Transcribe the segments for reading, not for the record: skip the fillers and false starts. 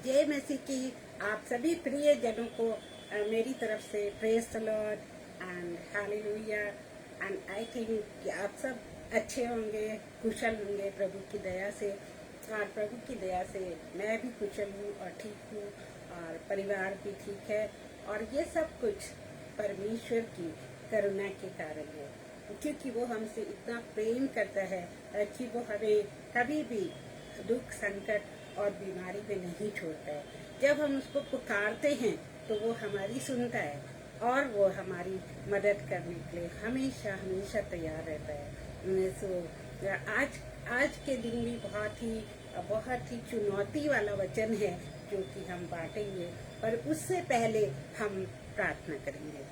जय मसीह की आप सभी प्रिय जनों को मेरी तरफ से praise the Lord and hallelujah. And I think कि आप सब अच्छे होंगे, कुशल होंगे प्रभु की दया से। और प्रभु की दया से मैं भी कुशल हूँ और ठीक हूँ और परिवार भी ठीक है। और ये सब कुछ परमेश्वर की करुणा के कारण है, क्योंकि वो हमसे इतना प्रेम करता है कि वो हमें कभी भी दुख, संकट और बीमारी में नहीं छोड़ता है। जब हम उसको पुकारते हैं तो वो हमारी सुनता है और वो हमारी मदद करने के लिए हमेशा हमेशा तैयार रहता है। सो आज के दिन भी बहुत ही चुनौती वाला वचन है जो कि हम बांटेंगे, पर उससे पहले हम प्रार्थना करेंगे।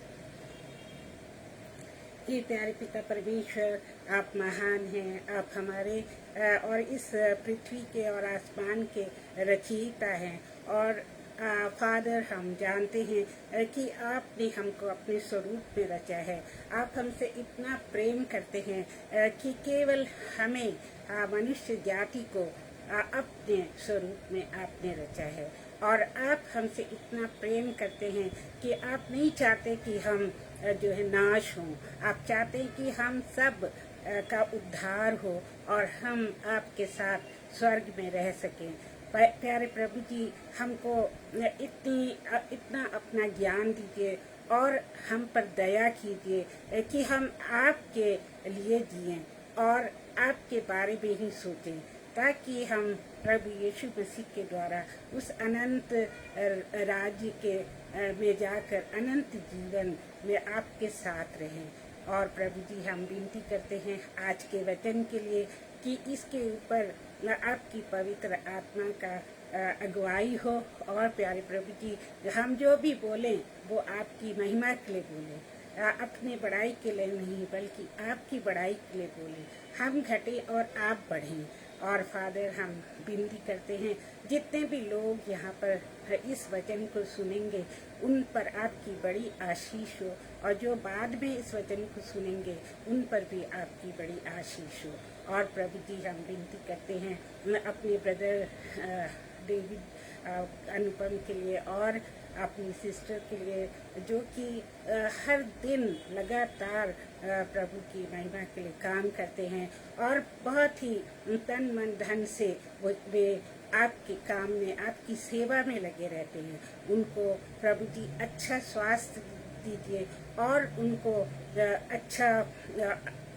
हे प्यारे पिता परमेश्वर, आप महान हैं, आप हमारे और इस पृथ्वी के और आसमान के रचयिता हैं। और फादर, हम जानते हैं कि आपने हमको अपने स्वरूप में रचा है। आप हमसे इतना प्रेम करते हैं कि केवल हमें मनुष्य जाति को अपने स्वरूप में आपने रचा है। और आप हमसे इतना प्रेम करते हैं कि आप नहीं चाहते कि हम जो है नाश हों। आप चाहते हैं कि हम सब का उद्धार हो और हम आपके साथ स्वर्ग में रह सकें। प्यारे प्रभु जी, हमको इतना अपना ज्ञान दीजिए और हम पर दया कीजिए कि हम आपके लिए जिएं और आपके बारे में ही सोचें, ताकि हम प्रभु यीशु मसीह के द्वारा उस अनंत राज्य के में जाकर अनंत जीवन में आपके साथ रहें। और प्रभु जी, हम विनती करते हैं आज के वचन के लिए कि इसके ऊपर आपकी पवित्र आत्मा का अगुवाई हो। और प्यारे प्रभु जी, हम जो भी बोलें वो आपकी महिमा के लिए बोलें, अपनी बड़ाई के लिए नहीं बल्कि आपकी बड़ाई के लिए बोलें। हम घटें और आप बढ़ें। और फादर, हम विनती करते हैं जितने भी लोग यहाँ पर इस वचन को सुनेंगे उन पर आपकी बड़ी आशीष हो, और जो बाद में इस वचन को सुनेंगे उन पर भी आपकी बड़ी आशीष हो। और प्रभु जी, हम विनती करते हैं अपने ब्रदर डेविड अनुपम के लिए और अपनी सिस्टर के लिए, जो कि हर दिन लगातार प्रभु की महिमा के लिए काम करते हैं और बहुत ही तन मन धन से वे आपके काम में, आपकी सेवा में लगे रहते हैं। उनको प्रभु जी अच्छा स्वास्थ्य दीजिए और उनको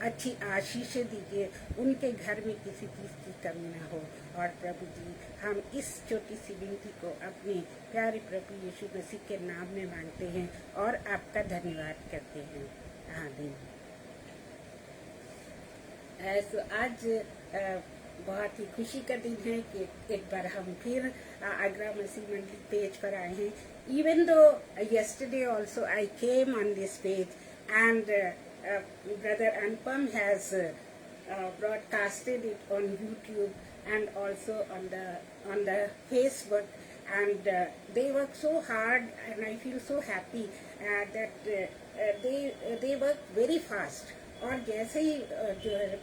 अच्छी आशीषें दीजिए, उनके घर में किसी चीज़ की कमी ना हो। और प्रभु जी, हम इस छोटी सी विनती को अपने प्यारे प्रभु यीशु मसीह के नाम में मांगते हैं और आपका धन्यवाद करते हैं। आमीन। आज बहुत ही खुशी का दिन है कि एक बार हम फिर आगरा मसीह मंडली पेज पर आए हैं। Even though yesterday also I came on this page and brother Anupam has broadcasted it on YouTube and also on the Facebook, and they work so hard and I feel so happy that they work very fast। और जैसे ही जो है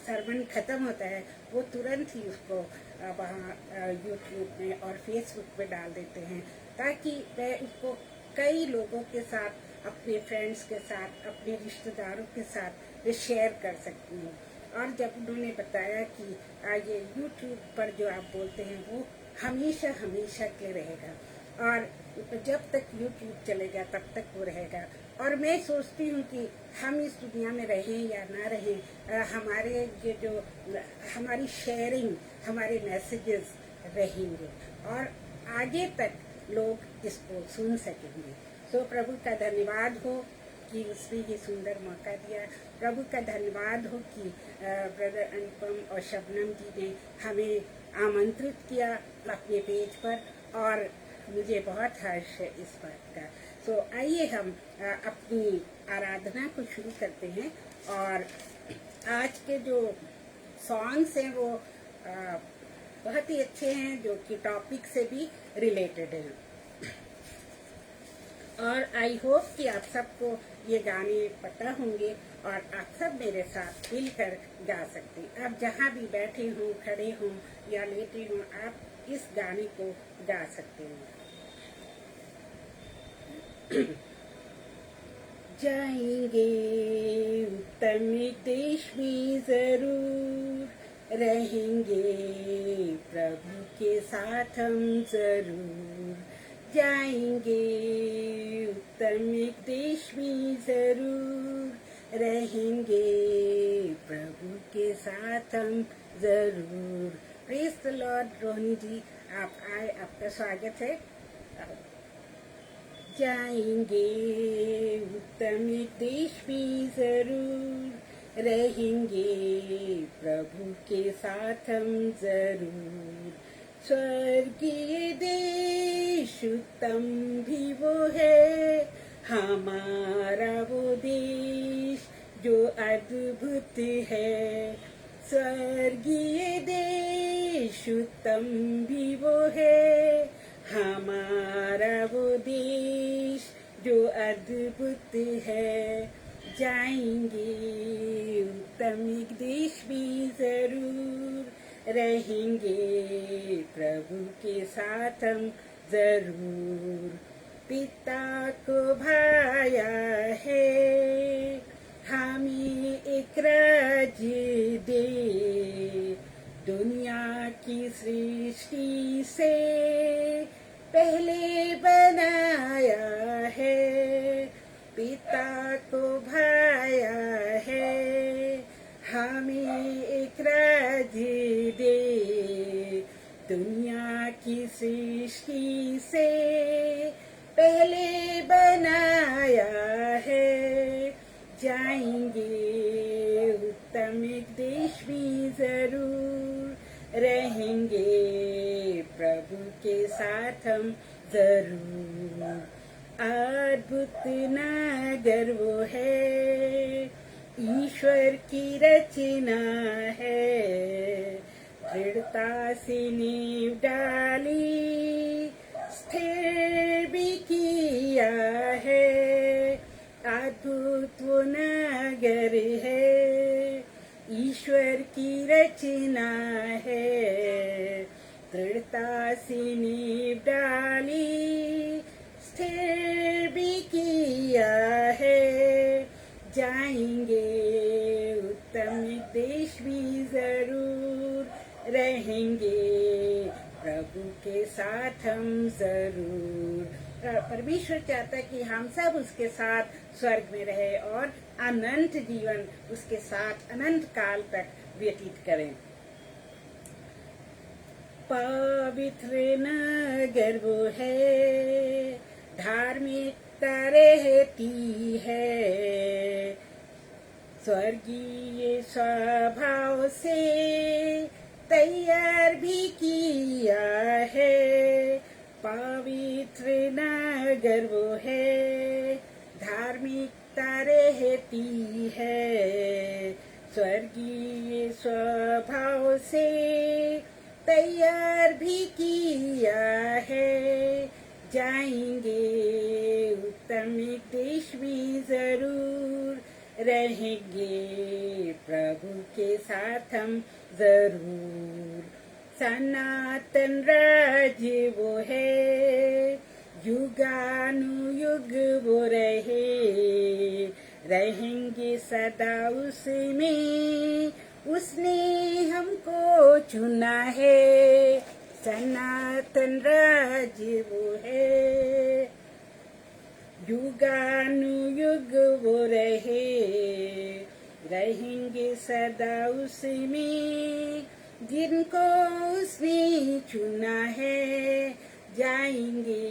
सरमन ख़त्म होता है वो तुरंत ही उसको वहाँ यूट्यूब में और फेसबुक पे डाल देते हैं, ताकि मैं उसको कई लोगों के साथ, अपने फ्रेंड्स के साथ, अपने रिश्तेदारों के साथ शेयर कर सकती हूँ। और जब उन्होंने बताया कि ये यूट्यूब पर जो आप बोलते हैं वो हमेशा हमेशा के रहेगा और जब तक यूट्यूब चलेगा तब तक वो रहेगा। और मैं सोचती हूँ कि हम इस दुनिया में रहें या ना रहें, हमारे ये जो हमारी शेयरिंग, हमारे मैसेजेस रहेंगे और आगे तक लोग इसको सुन सकेंगे। तो प्रभु का धन्यवाद हो कि उसने ये सुंदर मौका दिया। प्रभु का धन्यवाद हो कि ब्रदर अनुपम और शबनम जी ने हमें आमंत्रित किया अपने पेज पर, और मुझे बहुत हर्ष है इस बात का। तो आइए हम अपनी आराधना को शुरू करते हैं। और आज के जो सॉन्ग्स हैं वो बहुत ही अच्छे हैं, जो कि टॉपिक से भी रिलेटेड हैं। और आई होप कि आप सबको ये गाने पता होंगे और आप सब मेरे साथ मिलकर गा सकते हैं। आप जहाँ भी बैठे हों, खड़े हों या लेटे हों, आप इस गाने को गा सकते हैं। जाएंगे उत्तम देश में जरूर, रहेंगे प्रभु के साथ हम जरूर। जाएंगे उत्तम देश में जरूर, रहेंगे प्रभु के साथ हम जरूर। Praise the lord. Rohini ji आप आए, आपका स्वागत है। जाएंगे उत्तम देश में जरूर, रहेंगे प्रभु के साथ हम जरूर। स्वर्गीय देश उत्तम भी वो है, हमारा वो देश जो अद्भुत है। स्वर्गीय देश उत्तम भी वो है, हमारा वो देश जो अद्भुत है। जाएंगे उत्तम देश में जरूर, रहेंगे प्रभु के साथ हम जरूर। पिता को भाया है हमें एक राज्य दे, दुनिया की सृष्टि से पहले बनाया है। पिता को भाया है हमें एक राज्य दे, दुनिया की सृष्टि से पहले बनाया है। जाएंगे उत्तम देश में जरूर, रहेंगे प्रभु के साथ हम जरूर। अद्भुत नगर वो है, ईश्वर की रचना है। दृढ़ता से नींव डाली, स्थिर भी किया है। अद्भुत वो नगर है, ईश्वर की रचना है। दृढ़ता से नींव डाली, स्थिर भी किया है। जाएंगे उत्तम देश भी जरूर, रहेंगे प्रभु के साथ हम जरूर। परमेश्वर चाहता है कि हम सब उसके साथ स्वर्ग में रहे और अनंत जीवन उसके साथ अनंत काल तक व्यतीत करें। पवित्र नगर वो है, धार्मिकता रहती है। स्वर्गीय स्वभाव से तैयार भी किया है। पवित्र नगर वो है, धार्मिकता रहती है। स्वर्गीय स्वभाव से तैयार भी किया है। जाएंगे उत्तम देश में जरूर, रहेंगे प्रभु के साथ हम जरूर। सनातन राज्य वो है, युगानुयुग वो रहे। रहेंगे सदा उसमें, उसने हमको चुना है। सनातन राज्य वो है, युगानुयुग वो रहे। रहेंगे सदा उसमें, जिनको उसने चुना है। जाएंगे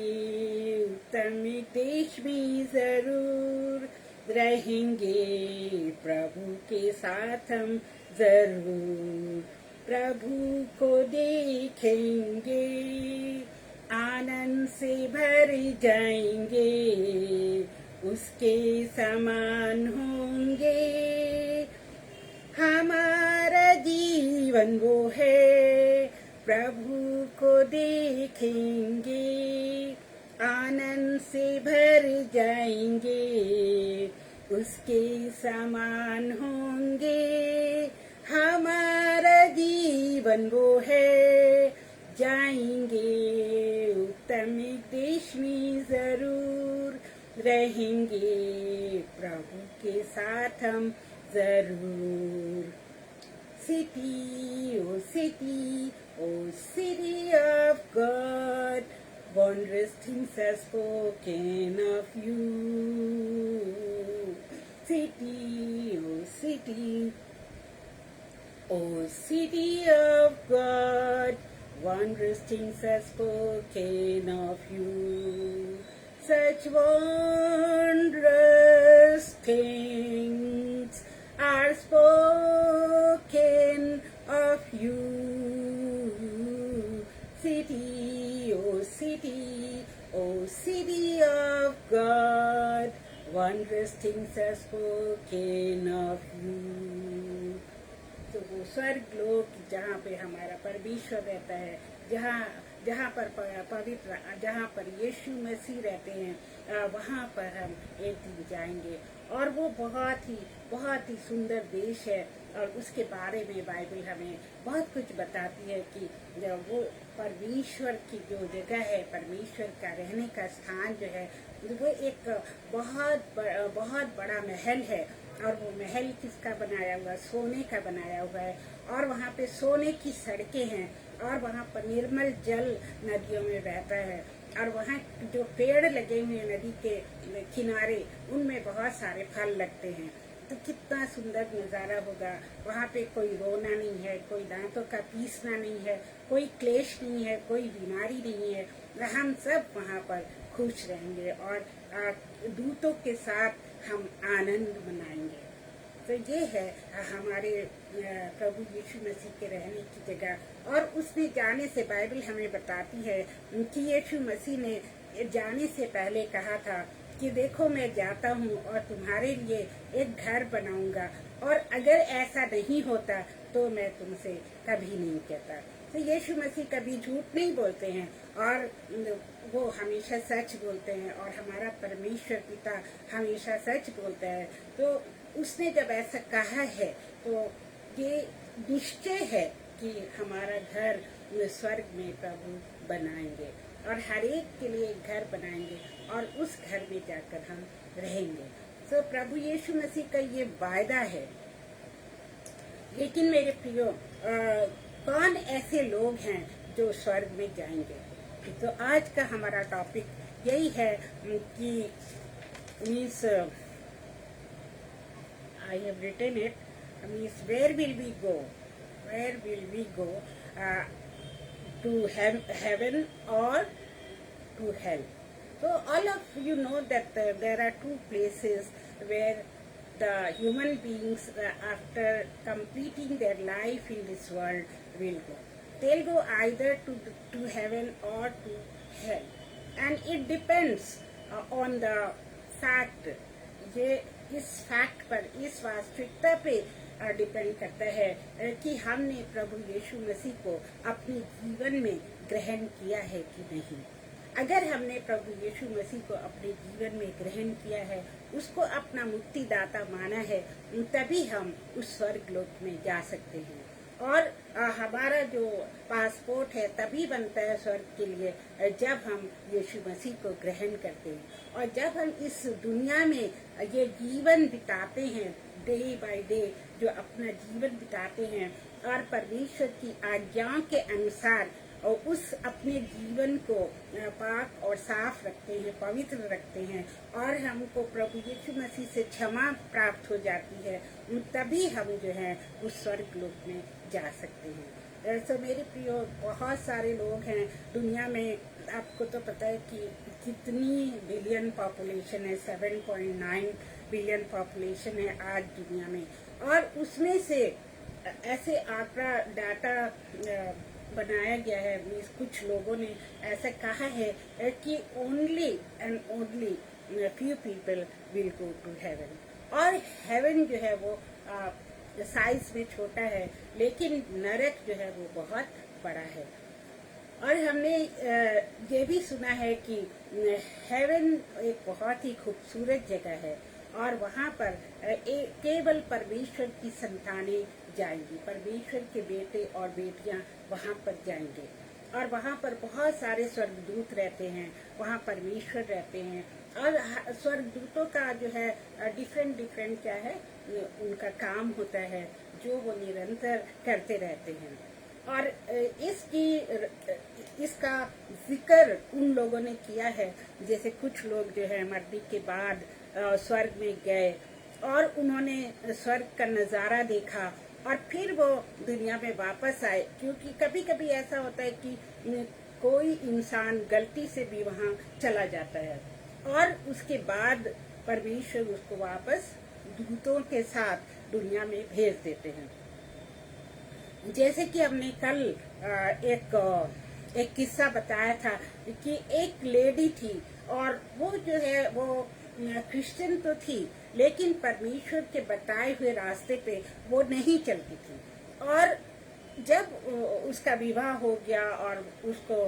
उत्तम देश में जरूर, रहेंगे प्रभु के साथ हम जरूर। प्रभु को देखेंगे, आनंद से भर जाएंगे। उसके समान होंगे, हमारा जीवन वो है। प्रभु को देखेंगे, आनंद से भर जाएंगे, उसके समान होंगे। हमारा जीवन वो है, जाएंगे उत्तम देश में जरूर, रहेंगे प्रभु के साथ हम जरूर। City, oh city of God, wondrous things are spoken of you. City, oh city of God, wondrous things are spoken of you. Such wondrous things are spoken of you. City, oh city of God, wondrous things are spoken of you. तो वो स्वर्ग लोक जहाँ पे हमारा परमेश्वर रहता है, जहाँ पर पवित्र, जहाँ पर यीशु मसीह रहते हैं, वहाँ पर हम एक दिन जाएंगे। और वो बहुत ही सुंदर देश है। और उसके बारे में बाइबल हमें बहुत कुछ बताती है कि वो परमेश्वर की जो जगह है, परमेश्वर का रहने का स्थान जो है, वो एक बहुत बड़ा महल है। और वो महल किसका बनाया हुआ? सोने का बनाया हुआ है। और वहाँ पे सोने की सड़कें हैं, और वहाँ पर निर्मल जल नदियों में बहता है। और वहाँ जो पेड़ लगे हुए नदी के किनारे, उनमें बहुत सारे फल लगते हैं। तो कितना सुंदर नज़ारा होगा। वहाँ पे कोई रोना नहीं है, कोई दांतों का पीसना नहीं है, कोई क्लेश नहीं है, कोई बीमारी नहीं है। हम सब वहाँ पर खुश रहेंगे और दूतों के साथ हम आनंद मनाएंगे। तो ये है हमारे प्रभु यीशु मसीह के रहने की जगह। और उसमें जाने से बाइबल हमें बताती है कि यीशु मसीह ने जाने से पहले कहा था कि देखो मैं जाता हूँ और तुम्हारे लिए एक घर बनाऊंगा, और अगर ऐसा नहीं होता तो मैं तुमसे कभी नहीं कहता। तो यीशु मसीह कभी झूठ नहीं बोलते हैं, और वो हमेशा सच बोलते हैं, और हमारा परमेश्वर पिता हमेशा सच बोलता है। तो उसने जब ऐसा कहा है तो ये निश्चय है कि हमारा घर स्वर्ग में प्रभु बनाएंगे, और हर एक के लिए एक घर बनाएंगे, और उस घर में जाकर हम रहेंगे। तो प्रभु यीशु मसीह का ये वायदा है। लेकिन मेरे प्रियो, कौन ऐसे लोग हैं जो स्वर्ग में जाएंगे? तो आज का हमारा टॉपिक यही है कि means I have written it, means where will we go to heaven or to hell? So all of you know that there are two places where the human beings after completing their life in this world will go. They'll go either to heaven or to hell, and it depends on the fact. ये इस fact पर, इस वास्तविकता पे depend करता है कि हमने प्रभु यीशु मसीह को अपने जीवन में ग्रहण किया है कि नहीं। अगर हमने प्रभु यीशु मसीह को अपने जीवन में ग्रहण किया है, उसको अपना मुक्तिदाता माना है, तभी हम उस स्वर्ग लोक में जा सकते हैं। और हमारा जो पासपोर्ट है तभी बनता है स्वर्ग के लिए जब हम यीशु मसीह को ग्रहण करते हैं। और जब हम इस दुनिया में ये जीवन बिताते हैं, डे बाय डे जो अपना जीवन बिताते हैं, और परमेश्वर की आज्ञाओं के अनुसार और उस अपने जीवन को पाक और साफ रखते हैं, पवित्र रखते हैं, और हमको प्रभु यीशु मसीह से क्षमा प्राप्त हो जाती है, तभी हम जो है उस स्वर्ग लोक में जा सकते हैं। तो मेरे प्रियो, बहुत सारे लोग हैं दुनिया में। आपको तो पता है कि कितनी बिलियन पॉपुलेशन है, 7.9 बिलियन पॉपुलेशन है आज दुनिया में। और उसमें से ऐसे आंकड़ा डाटा बनाया गया है, कुछ लोगों ने ऐसा कहा है कि only and only few people will go to heaven. और हेवन जो है वो साइज में छोटा है, लेकिन नरक जो है वो बहुत बड़ा है। और हमने ये भी सुना है कि हेवन एक बहुत ही खूबसूरत जगह है और वहाँ पर केवल परमेश्वर की संतानें जाएंगी, परमेश्वर के बेटे और बेटियाँ वहाँ पर जाएंगे और वहाँ पर बहुत सारे स्वर्गदूत रहते हैं, वहाँ परमेश्वर रहते हैं और स्वर्गदूतों का जो है डिफरेंट डिफरेंट क्या है उनका काम होता है जो वो निरंतर करते रहते हैं। और इसका जिक्र उन लोगों ने किया है, जैसे कुछ लोग जो है मरने के बाद स्वर्ग में गए और उन्होंने स्वर्ग का नज़ारा देखा और फिर वो दुनिया में वापस आए, क्योंकि कभी कभी ऐसा होता है कि कोई इंसान गलती से भी वहाँ चला जाता है और उसके बाद परमेश्वर उसको वापस दूतों के साथ दुनिया में भेज देते हैं। जैसे कि हमने कल एक किस्सा बताया था कि एक लेडी थी और वो जो है वो क्रिश्चियन तो थी, लेकिन परमेश्वर के बताए हुए रास्ते पे वो नहीं चलती थी और जब उसका विवाह हो गया और उसको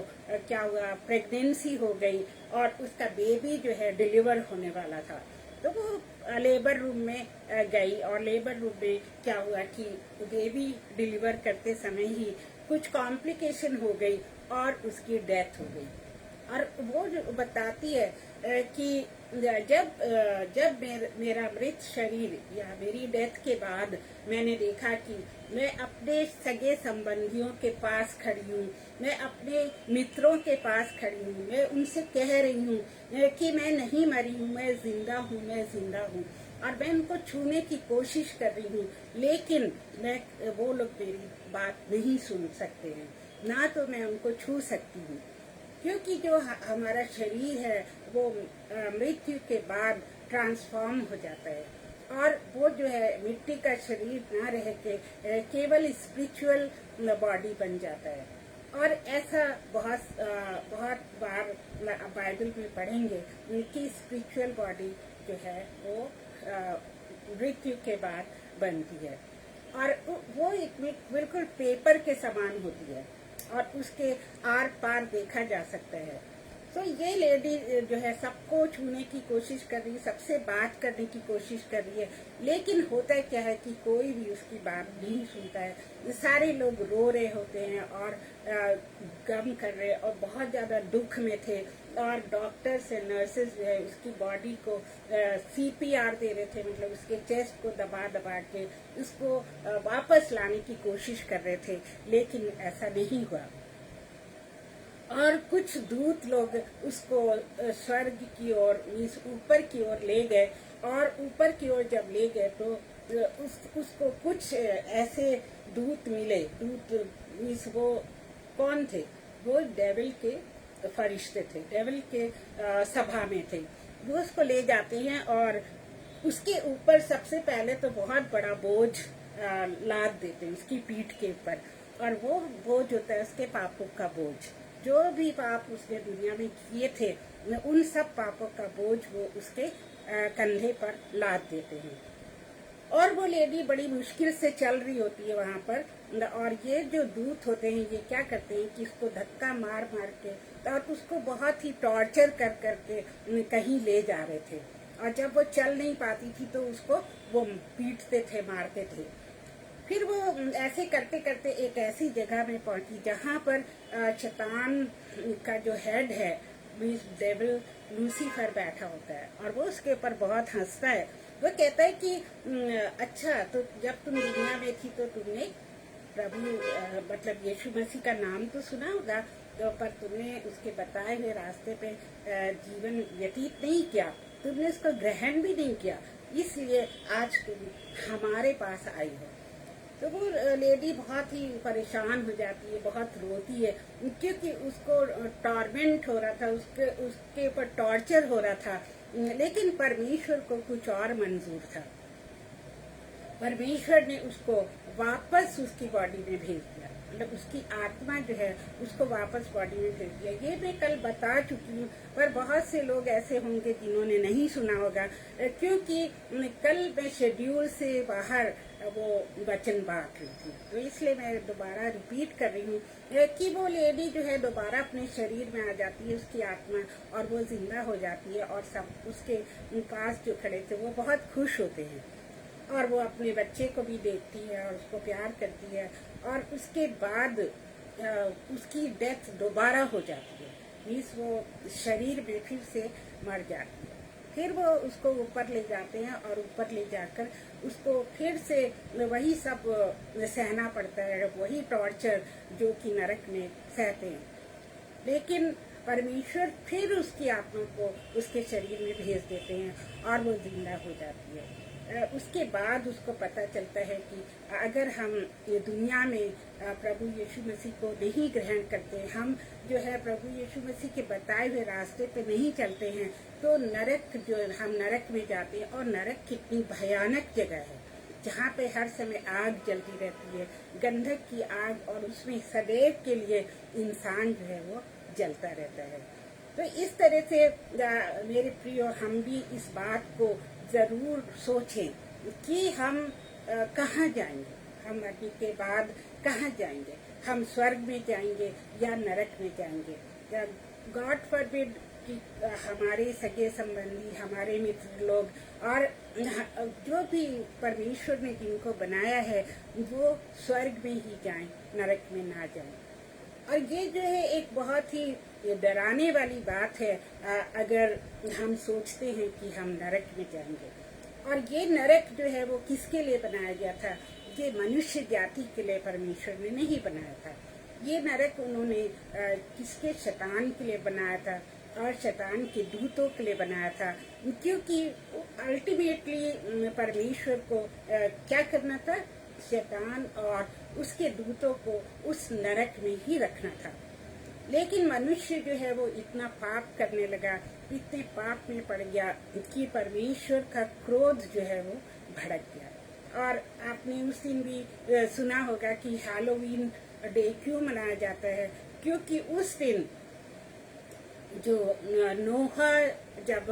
क्या हुआ, प्रेगनेंसी हो गई और उसका बेबी जो है डिलीवर होने वाला था, तो वो लेबर रूम में गई और लेबर रूम में क्या हुआ कि बेबी डिलीवर करते समय ही कुछ कॉम्प्लिकेशन हो गई और उसकी डेथ हो गई। और वो जो बताती है कि जब मेरा मृत शरीर या मेरी डेथ के बाद मैंने देखा कि मैं अपने सगे संबंधियों के पास खड़ी हूँ, मैं अपने मित्रों के पास खड़ी हूँ, मैं उनसे कह रही हूँ कि मैं नहीं मरी हूँ, मैं जिंदा हूँ, मैं जिंदा हूँ, और मैं उनको छूने की कोशिश कर रही हूँ, लेकिन वो लोग मेरी बात नहीं सुन सकते हैं, ना तो मैं उनको छू सकती हूँ, क्योंकि जो हमारा शरीर है वो मृत्यु के बाद ट्रांसफॉर्म हो जाता है और वो जो है मिट्टी का शरीर ना रह के केवल स्पिरिचुअल बॉडी बन जाता है। और ऐसा बहुत बार बाइबल में पढ़ेंगे कि स्पिरिचुअल बॉडी जो है वो मृत्यु के बाद बनती है और वो एक बिल्कुल पेपर के समान होती है और उसके आर पार देखा जा सकता है। तो ये लेडी जो है सबको छूने की कोशिश कर रही है, सबसे बात करने की कोशिश कर रही है, लेकिन होता क्या है कि कोई भी उसकी बात नहीं सुनता है। सारे लोग रो रहे होते हैं और गम कर रहे और बहुत ज्यादा दुख में थे और डॉक्टर्स एंड नर्सेज जो है उसकी बॉडी को CPR दे रहे थे, मतलब उसके चेस्ट को दबा दबा के उसको वापस लाने की कोशिश कर रहे थे, लेकिन ऐसा नहीं हुआ। और कुछ दूत लोग उसको स्वर्ग की ओर मीन्स ऊपर की ओर ले गए और ऊपर की ओर जब ले गए तो उसको कुछ ऐसे दूत मिले। दूत मीन्स वो कौन थे? वो डेविल के फरिश्ते थे, डेविल के सभा में थे। वो उसको ले जाते हैं और उसके ऊपर सबसे पहले तो बहुत बड़ा बोझ लाद देते हैं उसकी पीठ के ऊपर, और वो बोझ होता है उसके पापों का बोझ। जो भी पाप उसने दुनिया में किए थे उन सब पापों का बोझ वो उसके कंधे पर लाद देते हैं। और वो लेडी बड़ी मुश्किल से चल रही होती है वहाँ पर, और ये जो दूत होते हैं ये क्या करते हैं कि उसको धक्का मार मार के और उसको बहुत ही टॉर्चर कर करके कहीं ले जा रहे थे, और जब वो चल नहीं पाती थी तो उसको वो पीटते थे, मारते थे। फिर वो ऐसे करते करते एक ऐसी जगह में पहुंची जहाँ पर शैतान का जो हेड है मीन्स डेविल लूसीफर बैठा होता है और वो उसके ऊपर बहुत हंसता है। वो कहता है कि अच्छा, तो जब तुम दुनिया में थी तो तुमने प्रभु मतलब यीशु मसीह का नाम तो सुना होगा, तो पर तुमने उसके बताए हुए रास्ते पे जीवन व्यतीत नहीं किया, तुमने उसको ग्रहण भी नहीं किया, इसलिए आज तुम हमारे पास आई हो। तो वो लेडी बहुत ही परेशान हो जाती है, बहुत रोती है, क्योंकि उसको टॉर्मेंट हो रहा था, उसके ऊपर टॉर्चर हो रहा था, लेकिन परमेश्वर को कुछ और मंजूर था। परमेश्वर ने उसको वापस उसकी बॉडी में भेज दिया, मतलब उसकी आत्मा जो है उसको वापस बॉडी में भेज दिया। ये मैं कल बता चुकी हूँ, पर बहुत से लोग ऐसे होंगे जिन्होंने नहीं सुना होगा, क्योंकि कल मैं शेड्यूल से बाहर वो वचन बांट रही थी। तो इसलिए मैं दोबारा रिपीट कर रही हूँ कि वो लेडी जो है दोबारा अपने शरीर में आ जाती है, उसकी आत्मा, और वो जिंदा हो जाती है, और सब उसके पास जो खड़े थे वो बहुत खुश होते हैं, और वो अपने बच्चे को भी देखती है और उसको प्यार करती है, और उसके बाद उसकी डेथ दोबारा हो जाती है, मीन्स वो शरीर में फिर से मर जाती है। फिर वो उसको ऊपर ले जाते हैं, और ऊपर ले जाकर उसको फिर से वही सब सहना पड़ता है, वही टॉर्चर जो कि नरक में सहते हैं। लेकिन परमेश्वर फिर उसकी आत्मा को उसके शरीर में भेज देते हैं और वो जिंदा हो जाती है। उसके बाद उसको पता चलता है कि अगर हम ये दुनिया में प्रभु यीशु मसीह को नहीं ग्रहण करते, हम जो है प्रभु यीशु मसीह के बताए हुए रास्ते पे नहीं चलते हैं, तो नरक जो हम नरक में जाते हैं, और नरक कितनी भयानक जगह है जहाँ पे हर समय आग जलती रहती है, गंधक की आग, और उसमें सदैव के लिए इंसान जो है वो जलता रहता है। तो इस तरह से मेरे प्रियो, हम भी इस बात को जरूर सोचें कि हम कहाँ जाएंगे, हम मरने के बाद कहाँ जाएंगे, हम स्वर्ग में जाएंगे या नरक में जाएंगे। गॉड फॉरबिड कि हमारे सगे संबंधी, हमारे मित्र लोग, और जो भी परमेश्वर ने जिनको बनाया है वो स्वर्ग में ही जाएं, नरक में ना जाएं। और ये जो है एक बहुत ही डराने वाली बात है अगर हम सोचते हैं कि हम नरक में जाएंगे। और ये नरक जो है वो किसके लिए बनाया गया था? ये मनुष्य जाति के लिए परमेश्वर ने नहीं बनाया था। ये नरक उन्होंने किसके? शैतान के लिए बनाया था, और शैतान के दूतों के लिए बनाया था, क्योंकि अल्टीमेटली परमेश्वर को क्या करना था? शैतान और उसके दूतों को उस नरक में ही रखना था। लेकिन मनुष्य जो है वो इतना पाप करने लगा, इतने पाप में पड़ गया कि परमेश्वर का क्रोध जो है वो भड़क गया। और आपने उस दिन भी सुना होगा कि हैलोवीन डे क्यों मनाया जाता है? क्योंकि उस दिन जो नोहा जब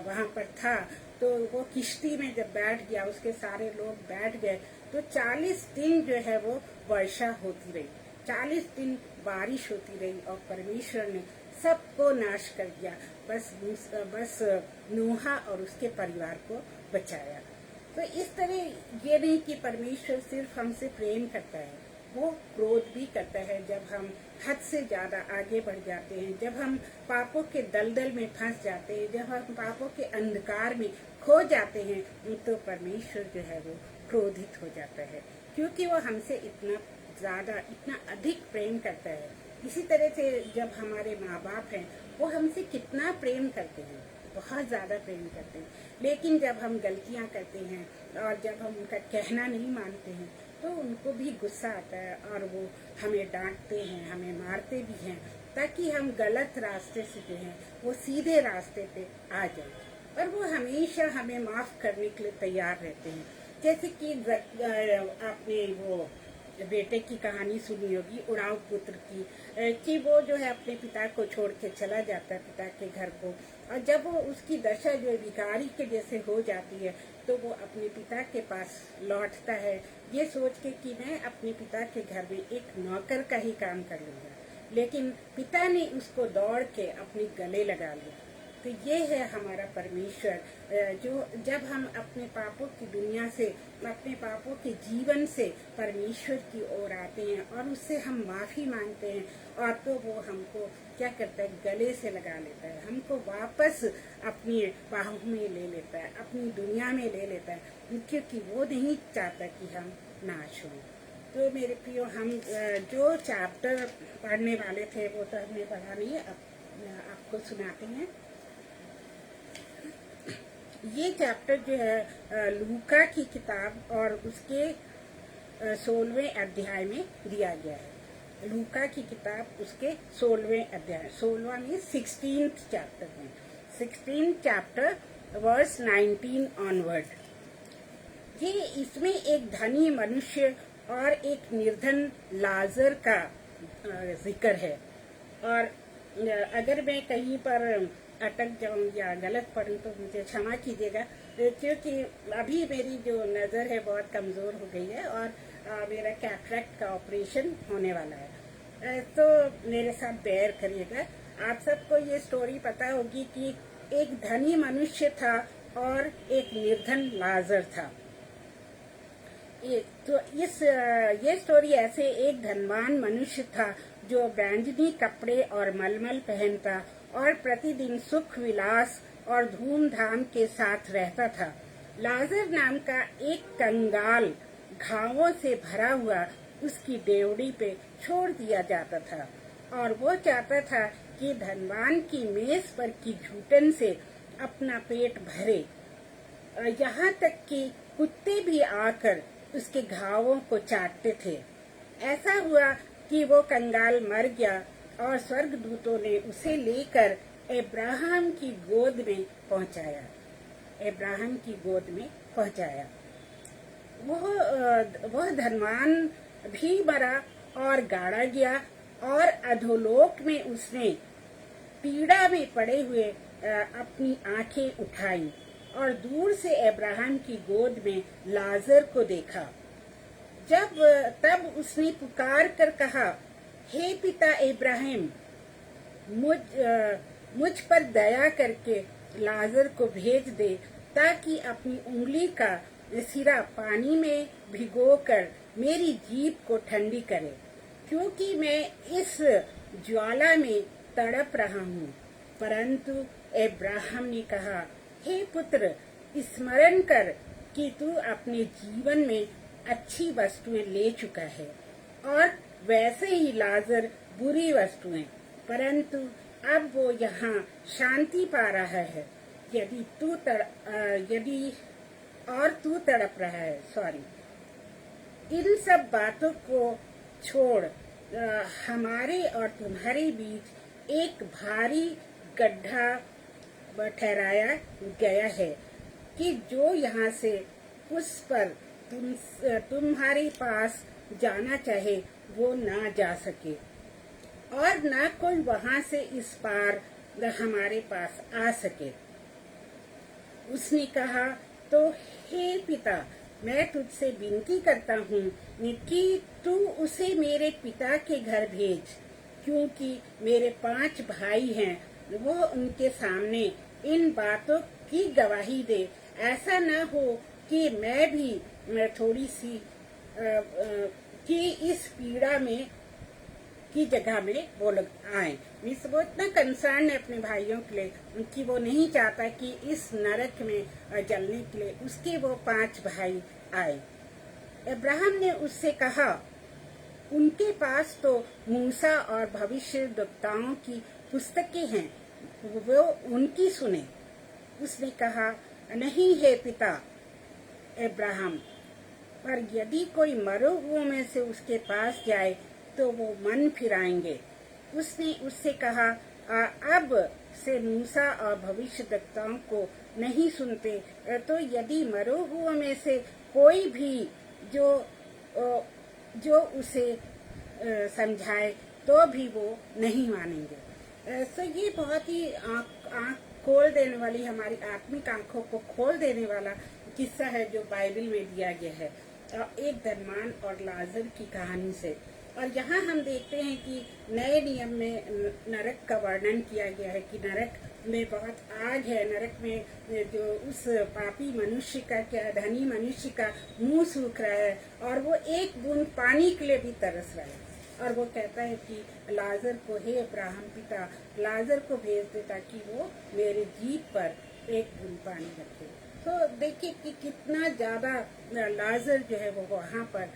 वहाँ पर था, तो वो किश्ती में जब बैठ गया, उसके सारे लोग बैठ गए, तो 40 दिन जो है वो वर्षा होती रही, 40 दिन बारिश होती रही, और परमेश्वर ने सबको नाश कर दिया, बस नूहा और उसके परिवार को बचाया। तो इस तरह ये नहीं कि परमेश्वर सिर्फ हमसे प्रेम करता है, वो क्रोध भी करता है जब हम हद से ज्यादा आगे बढ़ जाते हैं, जब हम पापों के दलदल में फंस जाते हैं, जब हम पापों के अंधकार में खो जाते हैं, तो परमेश्वर जो है वो क्रोधित हो जाता है, क्योंकि वो हमसे इतना ज्यादा, इतना अधिक प्रेम करता है। इसी तरह से जब हमारे माँ बाप हैं, वो हमसे कितना प्रेम करते हैं, बहुत ज्यादा प्रेम करते हैं, लेकिन जब हम गलतियाँ करते हैं और जब हम उनका कहना नहीं मानते हैं, तो उनको भी गुस्सा आता है, और वो हमें डांटते हैं, हमें मारते भी हैं, ताकि हम गलत रास्ते से जो है वो सीधे रास्ते पे आ जाए। और वो हमेशा हमें माफ करने के लिए तैयार रहते हैं। जैसे कि आपने वो बेटे की कहानी सुनी होगी, उड़ाऊ पुत्र की, कि वो जो है अपने पिता को छोड़ के चला जाता है, पिता के घर को, और जब वो उसकी दशा जो है भिखारी के जैसे हो जाती है, तो वो अपने पिता के पास लौटता है, ये सोच के कि मैं अपने पिता के घर में एक नौकर का ही काम कर लूंगा। लेकिन पिता ने उसको दौड़ के अपने गले लगा लिया। तो ये है हमारा परमेश्वर, जो जब हम अपने पापों की दुनिया से, अपने पापों के जीवन से परमेश्वर की ओर आते हैं और उससे हम माफी मांगते हैं, और तो वो हमको क्या करता है? गले से लगा लेता है, हमको वापस अपनी बाहों में ले लेता है, अपनी दुनिया में ले लेता है, क्योंकि वो नहीं चाहता कि हम नाश हों। तो मेरे प्रियो, हम जो चैप्टर पढ़ने वाले थे वो तो हमने पढ़ा नहीं है, अब आपको सुनाते हैं। ये चैप्टर जो है लूका की किताब और उसके 16वें अध्याय में दिया गया है। लूका की किताब उसके 16वें अध्याय, 16वां में 16th चैप्टर में, 16th चैप्टर वर्स 19 ऑनवर्ड। ये इसमें एक धनी मनुष्य और एक निर्धन लाजर का जिक्र है। और अगर मैं कहीं पर अटक जाऊं या गलत पढ़ूं तो मुझे क्षमा कीजिएगा, क्योंकि अभी मेरी जो नज़र है बहुत कमज़ोर हो गई है और मेरा कैटरेक्ट का ऑपरेशन होने वाला है। तो मेरे साथ बेयर करिएगा। आप सबको ये स्टोरी पता होगी कि एक धनी मनुष्य था और एक निर्धन लाजर था। तो ये स्टोरी ऐसे एक धनवान मनुष्य था जो बैंगनी कपड़े और मलमल पहनता और प्रतिदिन सुख विलास और धूमधाम के साथ रहता था। लाजर नाम का एक कंगाल घावों से भरा हुआ उसकी डेवड़ी पे छोड़ दिया जाता था और वो चाहता था कि धनवान की मेज पर की झूठन से अपना पेट भरे। यहाँ तक कि कुत्ते भी आकर उसके घावों को चाटते थे। ऐसा हुआ कि वो कंगाल मर गया और स्वर्गदूतों ने उसे लेकर अब्राहम की गोद में पहुंचाया। अब्राहम की गोद में पहुंचाया। वह धनवान भी मरा और गाड़ा गया और अधोलोक में उसने पीड़ा में पड़े हुए अपनी आंखें उठाई और दूर से अब्राहम की गोद में लाजर को देखा। तब उसने पुकार कर कहा, हे पिता इब्राहिम, मुझ पर दया करके लाजर को भेज दे ताकि अपनी उंगली का सिरा पानी में भिगोकर मेरी जीभ को ठंडी करे, क्योंकि मैं इस ज्वाला में तड़प रहा हूँ। परंतु अब्राहम ने कहा, हे पुत्र, स्मरण कर कि तू अपने जीवन में अच्छी वस्तुएं ले चुका है और वैसे ही लाजर बुरी वस्तुएं, परंतु अब वो यहाँ शांति पा रहा है। तू तड़प रहा है। इन सब बातों को छोड़ हमारे और तुम्हारे बीच एक भारी गड्ढा ठहराया गया है कि जो यहाँ से उस पर तुम्हारे पास जाना चाहे वो ना जा सके और ना कोई वहां से इस पार हमारे पास आ सके। उसने कहा, तो हे पिता, मैं तुझसे विनती करता हूँ कि तू उसे मेरे पिता के घर भेज, क्योंकि मेरे 5 भाई हैं। वो उनके सामने इन बातों की गवाही दे। ऐसा न हो कि मैं भी थोड़ी सी कि इस पीड़ा में की जगह में वो लोग आए। वो इतना कंसर्न है अपने भाइयों के लिए कि वो नहीं चाहता कि इस नरक में जलने के लिए उसके वो 5 भाई आए। अब्राहम ने उससे कहा, उनके पास तो मूसा और भविष्यद्वक्ताओं की पुस्तकें हैं, वो उनकी सुने। उसने कहा, नहीं है पिता अब्राहम, पर यदि कोई मरे हुओं में से उसके पास जाए तो वो मन फिराएंगे। उसने उससे कहा, अब से मूसा और भविष्यद्वक्ताओं को नहीं सुनते, तो यदि मरे हुओं में से कोई भी जो उसे समझाए तो भी वो नहीं मानेंगे। तो ये बहुत ही आँख खोल देने वाली, हमारी आत्मिक आंखों को खोल देने वाला किस्सा है जो बाइबल में दिया गया है, एक धनवान और लाजर की कहानी से। और यहाँ हम देखते हैं कि नए नियम में नरक का वर्णन किया गया है कि नरक में बहुत आग है। नरक में जो उस पापी मनुष्य का, क्या धनी मनुष्य का मुंह सूख रहा है और वो एक बूंद पानी के लिए भी तरस रहा है। और वो कहता है कि लाजर को, हे अब्राहम पिता, लाजर को भेज दे ताकि वो मेरे जीभ पर एक बूंद पानी रखे। तो देखिए कि कितना ज्यादा लाजर जो है वो वहाँ पर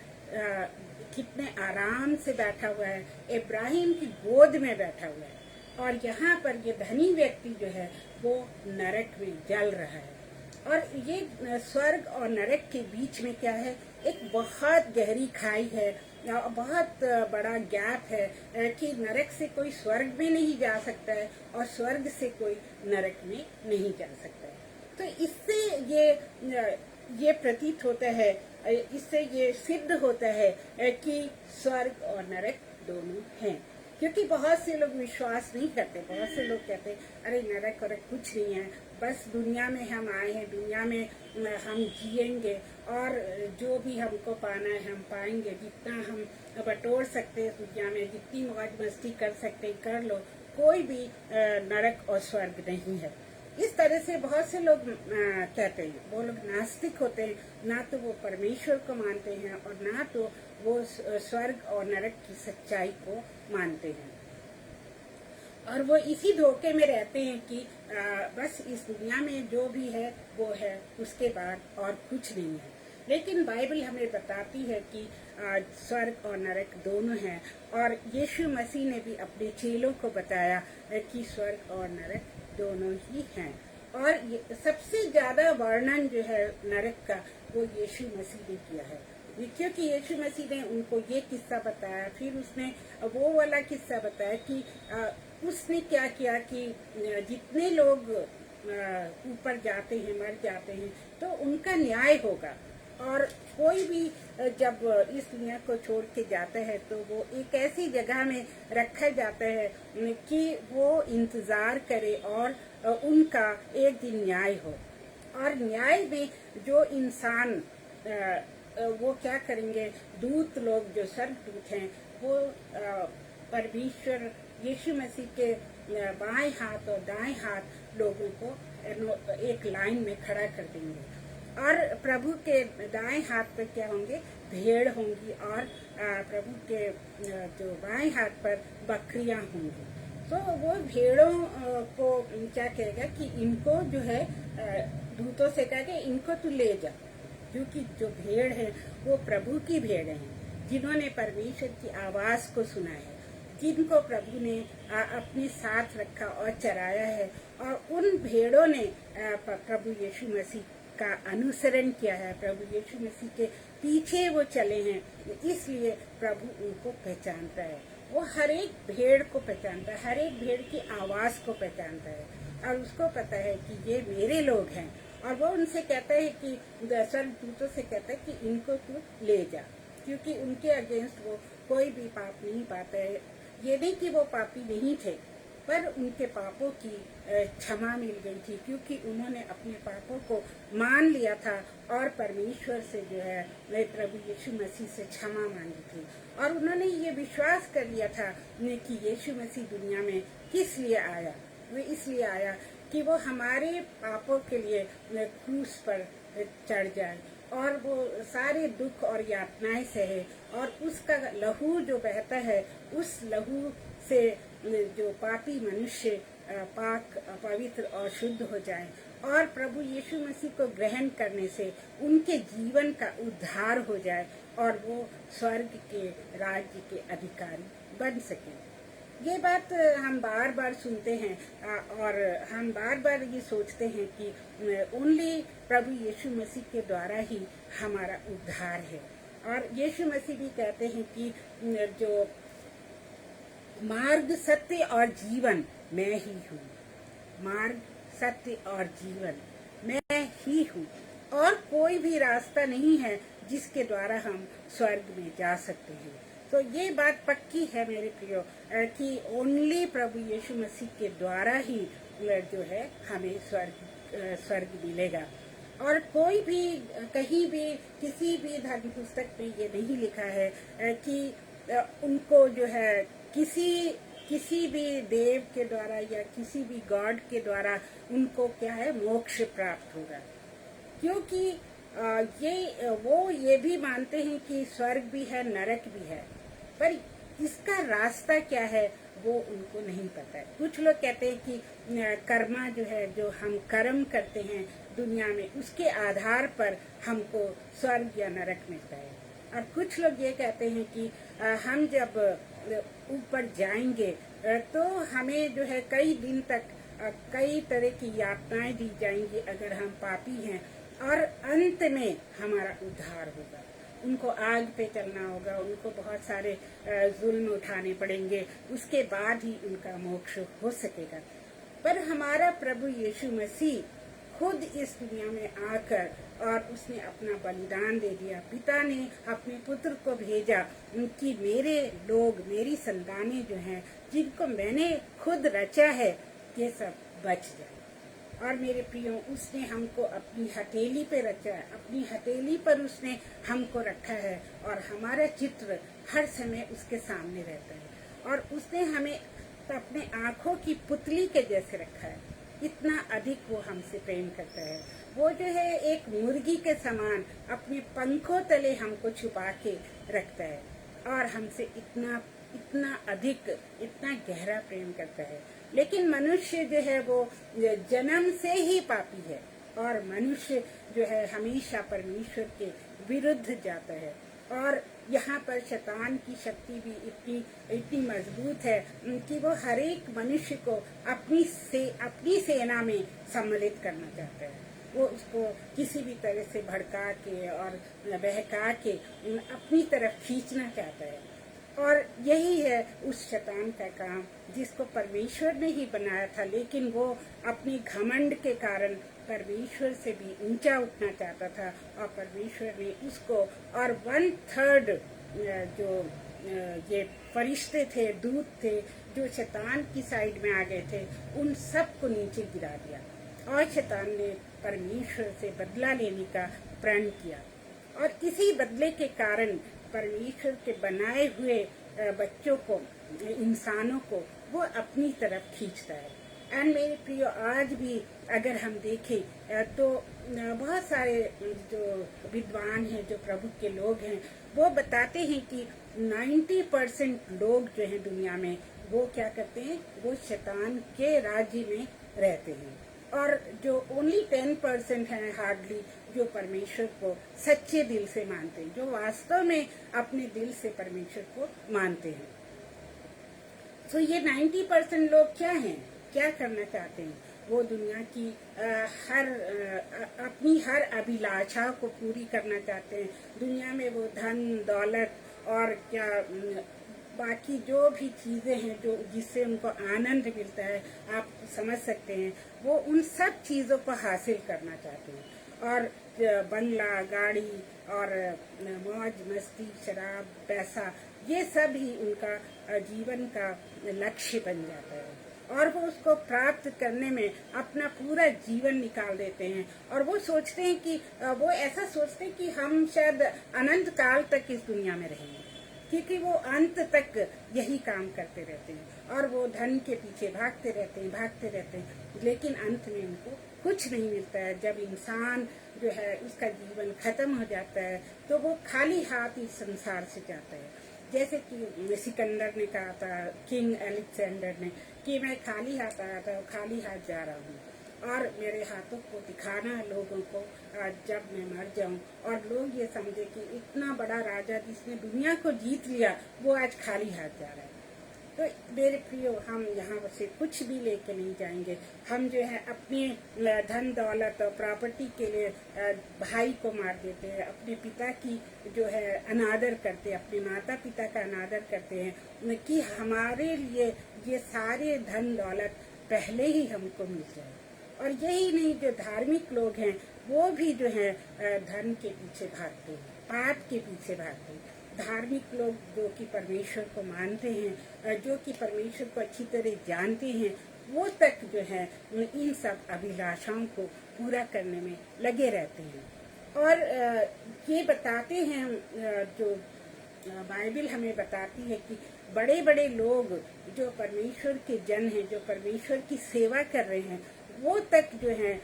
कितने आराम से बैठा हुआ है, इब्राहिम की गोद में बैठा हुआ है। और यहाँ पर ये धनी व्यक्ति जो है वो नरक में जल रहा है। और ये स्वर्ग और नरक के बीच में क्या है, एक बहुत गहरी खाई है, बहुत बड़ा गैप है कि नरक से कोई स्वर्ग में नहीं जा सकता है और स्वर्ग से कोई नरक में नहीं जा सकता है। तो इससे ये प्रतीत होता है, इससे ये सिद्ध होता है कि स्वर्ग और नरक दोनों हैं। क्योंकि बहुत से लोग विश्वास नहीं करते, बहुत से लोग कहते अरे नरक और कुछ नहीं है, बस दुनिया में हम आए हैं, दुनिया में हम जिएंगे और जो भी हमको पाना है हम पाएंगे, जितना हम बटोर सकते हैं दुनिया में, जितनी मौज मस्ती कर सकते कर लो, कोई भी नरक और स्वर्ग नहीं है। इस तरह से बहुत से लोग कहते हैं, वो लोग नास्तिक होते हैं, ना तो वो परमेश्वर को मानते हैं और ना तो वो स्वर्ग और नरक की सच्चाई को मानते हैं, और वो इसी धोखे में रहते हैं कि बस इस दुनिया में जो भी है वो है, उसके बाद और कुछ नहीं है। लेकिन बाइबल हमें बताती है कि स्वर्ग और नरक दोनों हैं, और यीशु मसीह ने भी अपने चेलों को बताया कि स्वर्ग और नरक दोनों ही हैं। और सबसे ज्यादा वर्णन जो है नरक का वो यीशु मसीह ने किया है, क्योंकि यीशु मसीह ने उनको ये किस्सा बताया, फिर उसने वो वाला किस्सा बताया कि उसने क्या किया कि जितने लोग ऊपर जाते हैं, मर जाते हैं, तो उनका न्याय होगा, और कोई भी जब इस दुनिया को छोड़ के जाता है तो वो एक ऐसी जगह में रखा जाता है कि वो इंतजार करे और उनका एक दिन न्याय हो। और न्याय में जो इंसान वो क्या करेंगे, दूत लोग जो स्वर्गदूत हैं वो परमेश्वर यीशु मसीह के बाएं हाथ और दाएं हाथ लोगों को एक लाइन में खड़ा कर देंगे, और प्रभु के दाएं हाथ पर क्या होंगे, भेड़ होंगी, और प्रभु के जो बाएं हाथ पर बकरियां होंगी। तो वो भेड़ों को क्या कहेगा कि इनको जो है दूतों से कहेगा इनको तू ले जा, क्योंकि जो भेड़ है वो प्रभु की भेड़ है, जिन्होंने परमेश्वर की आवाज को सुना है, जिनको प्रभु ने अपने साथ रखा और चराया है, और उन भेड़ों ने प्रभु यीशु मसीह का अनुसरण किया है, प्रभु यीशु मसीह के पीछे वो चले हैं, इसलिए प्रभु उनको पहचानता है। वो हर एक भेड़ को पहचानता है, हर एक भेड़ की आवाज को पहचानता है, और उसको पता है कि ये मेरे लोग हैं, और वो उनसे कहता है कि स्वर्गदूतों से कहता है कि इनको तू ले जा, क्योंकि उनके अगेंस्ट वो कोई भी पाप नहीं पाता है। ये नहीं कि वो पापी नहीं थे, पर उनके पापों की क्षमा मिल गई थी, क्योंकि उन्होंने अपने पापों को मान लिया था और परमेश्वर से जो है प्रभु यीशु मसीह से क्षमा मांगी थी, और उन्होंने ये विश्वास कर लिया था कि यीशु मसीह दुनिया में किस लिए आया। वो इसलिए आया कि वो हमारे पापों के लिए क्रूस पर चढ़ जाए और वो सारे दुख और यातनाएं सहे, और उसका लहू जो बहता है उस लहू से जो पापी मनुष्य पाक पवित्र और शुद्ध हो जाए, और प्रभु यीशु मसीह को ग्रहण करने से उनके जीवन का उद्धार हो जाए और वो स्वर्ग के राज्य के अधिकारी बन सके। ये बात हम बार बार सुनते हैं और हम बार बार ये सोचते हैं कि ओनली प्रभु यीशु मसीह के द्वारा ही हमारा उद्धार है। और यीशु मसीह भी कहते हैं कि जो मार्ग सत्य और जीवन मैं ही हूँ, मार्ग सत्य और जीवन मैं ही हूँ, और कोई भी रास्ता नहीं है जिसके द्वारा हम स्वर्ग में जा सकते हैं। तो ये बात पक्की है मेरे प्रियो कि ओनली प्रभु यीशु मसीह के द्वारा ही जो है हमें स्वर्ग मिलेगा। और कोई भी कहीं भी किसी भी धर्म पुस्तक में ये नहीं लिखा है कि उनको जो है किसी भी देव के द्वारा या किसी भी गॉड के द्वारा उनको क्या है मोक्ष प्राप्त होगा, क्योंकि वो ये भी मानते हैं कि स्वर्ग भी है नरक भी है, पर इसका रास्ता क्या है वो उनको नहीं पता है। कुछ लोग कहते हैं कि कर्मा जो है, जो हम कर्म करते हैं दुनिया में, उसके आधार पर हमको स्वर्ग या नरक मिलता है। और कुछ लोग ये कहते हैं कि हम जब ऊपर जाएंगे तो हमें जो है कई दिन तक कई तरह की यातनाएं दी जाएंगी अगर हम पापी हैं, और अंत में हमारा उद्धार होगा। उनको आग पे चलना होगा, उनको बहुत सारे जुल्म उठाने पड़ेंगे, उसके बाद ही उनका मोक्ष हो सकेगा। पर हमारा प्रभु यीशु मसीह खुद इस दुनिया में आकर और उसने अपना बलिदान दे दिया। पिता ने अपने पुत्र को भेजा कि मेरे लोग, मेरी संतानें जो हैं, जिनको मैंने खुद रचा है, ये सब बच जाए। और मेरे प्रियो, उसने हमको अपनी हथेली पे रचा है, अपनी हथेली पर उसने हमको रखा है और हमारा चित्र हर समय उसके सामने रहता है। और उसने हमें अपने आंखों की पुतली के जैसे रखा है। इतना अधिक वो हमसे प्रेम करता है। वो जो है एक मुर्गी के समान अपने पंखों तले हमको छुपा के रखता है और हमसे इतना इतना अधिक, इतना गहरा प्रेम करता है। लेकिन मनुष्य जो है वो जन्म से ही पापी है और मनुष्य जो है हमेशा परमेश्वर के विरुद्ध जाता है। और यहाँ पर शैतान की शक्ति भी इतनी मजबूत है कि वो हर एक मनुष्य को अपनी सेना में सम्मिलित करना चाहता है। वो उसको किसी भी तरह से भड़का के और बहका के अपनी तरफ खींचना चाहता है। और यही है उस शैतान का काम, जिसको परमेश्वर ने ही बनाया था, लेकिन वो अपनी घमंड के कारण परमेश्वर से भी ऊंचा उठना चाहता था। और परमेश्वर ने उसको और 1/3 जो ये फरिश्ते थे, दूत थे, जो शैतान की साइड में आ गए थे, उन सब को नीचे गिरा दिया। और शैतान ने परमेश्वर से बदला लेने का प्रण किया और इसी बदले के कारण परमेश्वर के बनाए हुए बच्चों को, इंसानों को वो अपनी तरफ खींचता है। एंड मेरे प्रियो, आज भी अगर हम देखें तो बहुत सारे जो विद्वान हैं, जो प्रभु के लोग हैं, वो बताते हैं कि 90% लोग जो हैं दुनिया में, वो क्या करते हैं, वो शैतान के राज्य में रहते हैं। और जो ओनली 10% हैं हार्डली, जो परमेश्वर को सच्चे दिल से मानते हैं, जो वास्तव में अपने दिल से परमेश्वर को मानते हैं। तो ये 90% लोग क्या हैं, क्या करना चाहते हैं? वो दुनिया की अपनी हर अभिलाषा को पूरी करना चाहते हैं। दुनिया में वो धन दौलत और क्या बाकी जो भी चीज़ें हैं जो जिससे उनको आनंद मिलता है, आप समझ सकते हैं, वो उन सब चीज़ों को हासिल करना चाहते हैं। और बंगला, गाड़ी और मौज मस्ती, शराब, पैसा, ये सब ही उनका जीवन का लक्ष्य बन जाता है और वो उसको प्राप्त करने में अपना पूरा जीवन निकाल देते हैं। और वो सोचते हैं कि वो ऐसा सोचते हैं कि हम शायद अनंत काल तक इस दुनिया में रहेंगे, क्योंकि वो अंत तक यही काम करते रहते हैं और वो धन के पीछे भागते रहते हैं, लेकिन अंत में उनको कुछ नहीं मिलता है। जब इंसान जो है उसका जीवन खत्म हो जाता है तो वो खाली हाथ इस संसार से जाता है। जैसे कि सिकंदर ने कहा था, किंग अलेक्जेंडर ने, कि मैं खाली हाथ आया था, खाली हाथ जा रहा हूँ और मेरे हाथों को दिखाना लोगों को जब मैं मर जाऊं और लोग ये समझे कि इतना बड़ा राजा जिसने दुनिया को जीत लिया, वो आज खाली हाथ जा रहा है। तो मेरे प्रियो, हम यहाँ से कुछ भी लेके नहीं जाएंगे। हम जो है अपने धन दौलत और प्रॉपर्टी के लिए भाई को मार देते हैं, अपने पिता की जो है अनादर करते हैं, अपने माता पिता का अनादर करते हैं कि हमारे लिए ये सारे धन दौलत पहले ही हमको मिल जाए। और यही नहीं, जो धार्मिक लोग हैं वो भी जो है धन के पीछे भागते हैं, पाप के पीछे भागते हैं। धार्मिक लोग जो कि परमेश्वर को मानते हैं, जो कि परमेश्वर को अच्छी तरह जानते हैं, वो तक जो है इन सब अभिलाषाओं को पूरा करने में लगे रहते हैं। और ये बताते हैं, जो बाइबल हमें बताती है कि बड़े बड़े लोग जो परमेश्वर के जन हैं, जो परमेश्वर की सेवा कर रहे हैं, वो तक जो है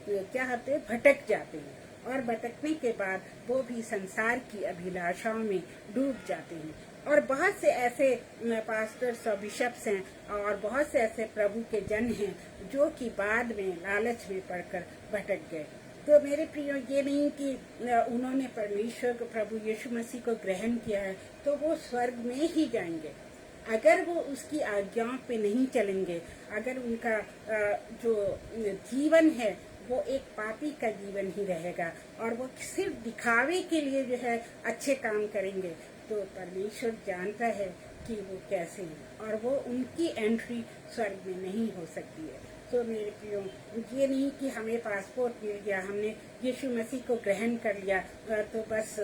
क्या होते हैं, भटक जाते हैं और भटकने के बाद वो भी संसार की अभिलाषाओं में डूब जाते हैं। और बहुत से ऐसे पास्टर्स और बिशप्स हैं और बहुत से ऐसे प्रभु के जन हैं जो कि बाद में लालच में पड़कर भटक गए। तो मेरे प्रियो, ये नहीं कि उन्होंने परमेश्वर को, प्रभु यीशु मसीह को ग्रहण किया है तो वो स्वर्ग में ही जाएंगे। अगर वो उसकी आज्ञाओं पे नहीं चलेंगे, अगर उनका जो जीवन है वो एक पापी का जीवन ही रहेगा और वो सिर्फ दिखावे के लिए जो है अच्छे काम करेंगे, तो परमेश्वर जानता है कि वो कैसे हैं और वो उनकी एंट्री स्वर्ग में नहीं हो सकती है। तो मेरे प्रियो, ये नहीं कि हमें पासपोर्ट मिल गया, हमने यीशु मसीह को ग्रहण कर लिया तो बस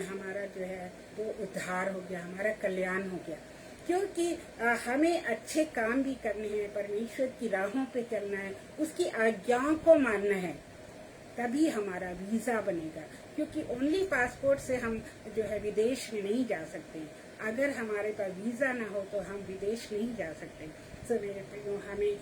हमारा जो है वो उद्धार हो गया, हमारा कल्याण हो गया। क्योंकि हमें अच्छे काम भी करने हैं, परमेश्वर की राहों पे चलना है, उसकी आज्ञाओं को मानना है, तभी हमारा वीज़ा बनेगा। क्योंकि ओनली पासपोर्ट से हम जो है विदेश में नहीं जा सकते। अगर हमारे पास वीज़ा ना हो तो हम विदेश नहीं जा सकते। तो मेरे प्रियो, हमें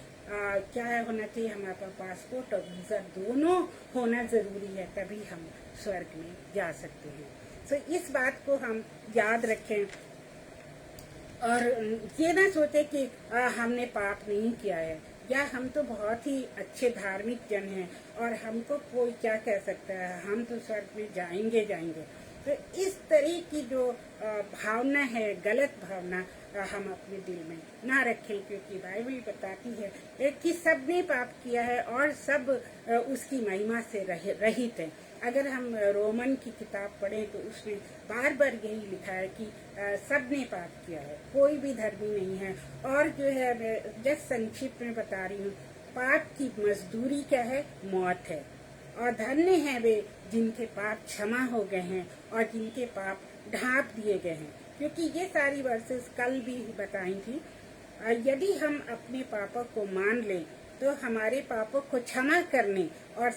क्या होना चाहिए, हमारे पास पासपोर्ट और वीज़ा दोनों होना ज़रूरी है, तभी हम स्वर्ग में जा सकते हैं। तो इस बात को हम याद रखें और ये ना सोचे कि हमने पाप नहीं किया है, या हम तो बहुत ही अच्छे धार्मिक जन हैं और हमको कोई क्या कह सकता है, हम तो स्वर्ग में जाएंगे जाएंगे। तो इस तरह की जो भावना है, गलत भावना हम अपने दिल में ना रखें, क्योंकि बाइबल बताती है कि सब ने पाप किया है और सब उसकी महिमा से रहित है। अगर हम रोमन की किताब पढ़ें तो उसमें बार बार यही लिखा है कि सब ने पाप किया है, कोई भी धर्मी नहीं है। और जो है, जस्ट संक्षिप्त में बता रही हूँ, पाप की मजदूरी क्या है, मौत है। और धन्य है वे जिनके पाप क्षमा हो गए हैं और जिनके पाप ढांप दिए गए हैं। क्योंकि ये सारी वर्सेस कल भी बताई थी। यदि हम अपने पापों को मान लें तो हमारे पापों को क्षमा करने और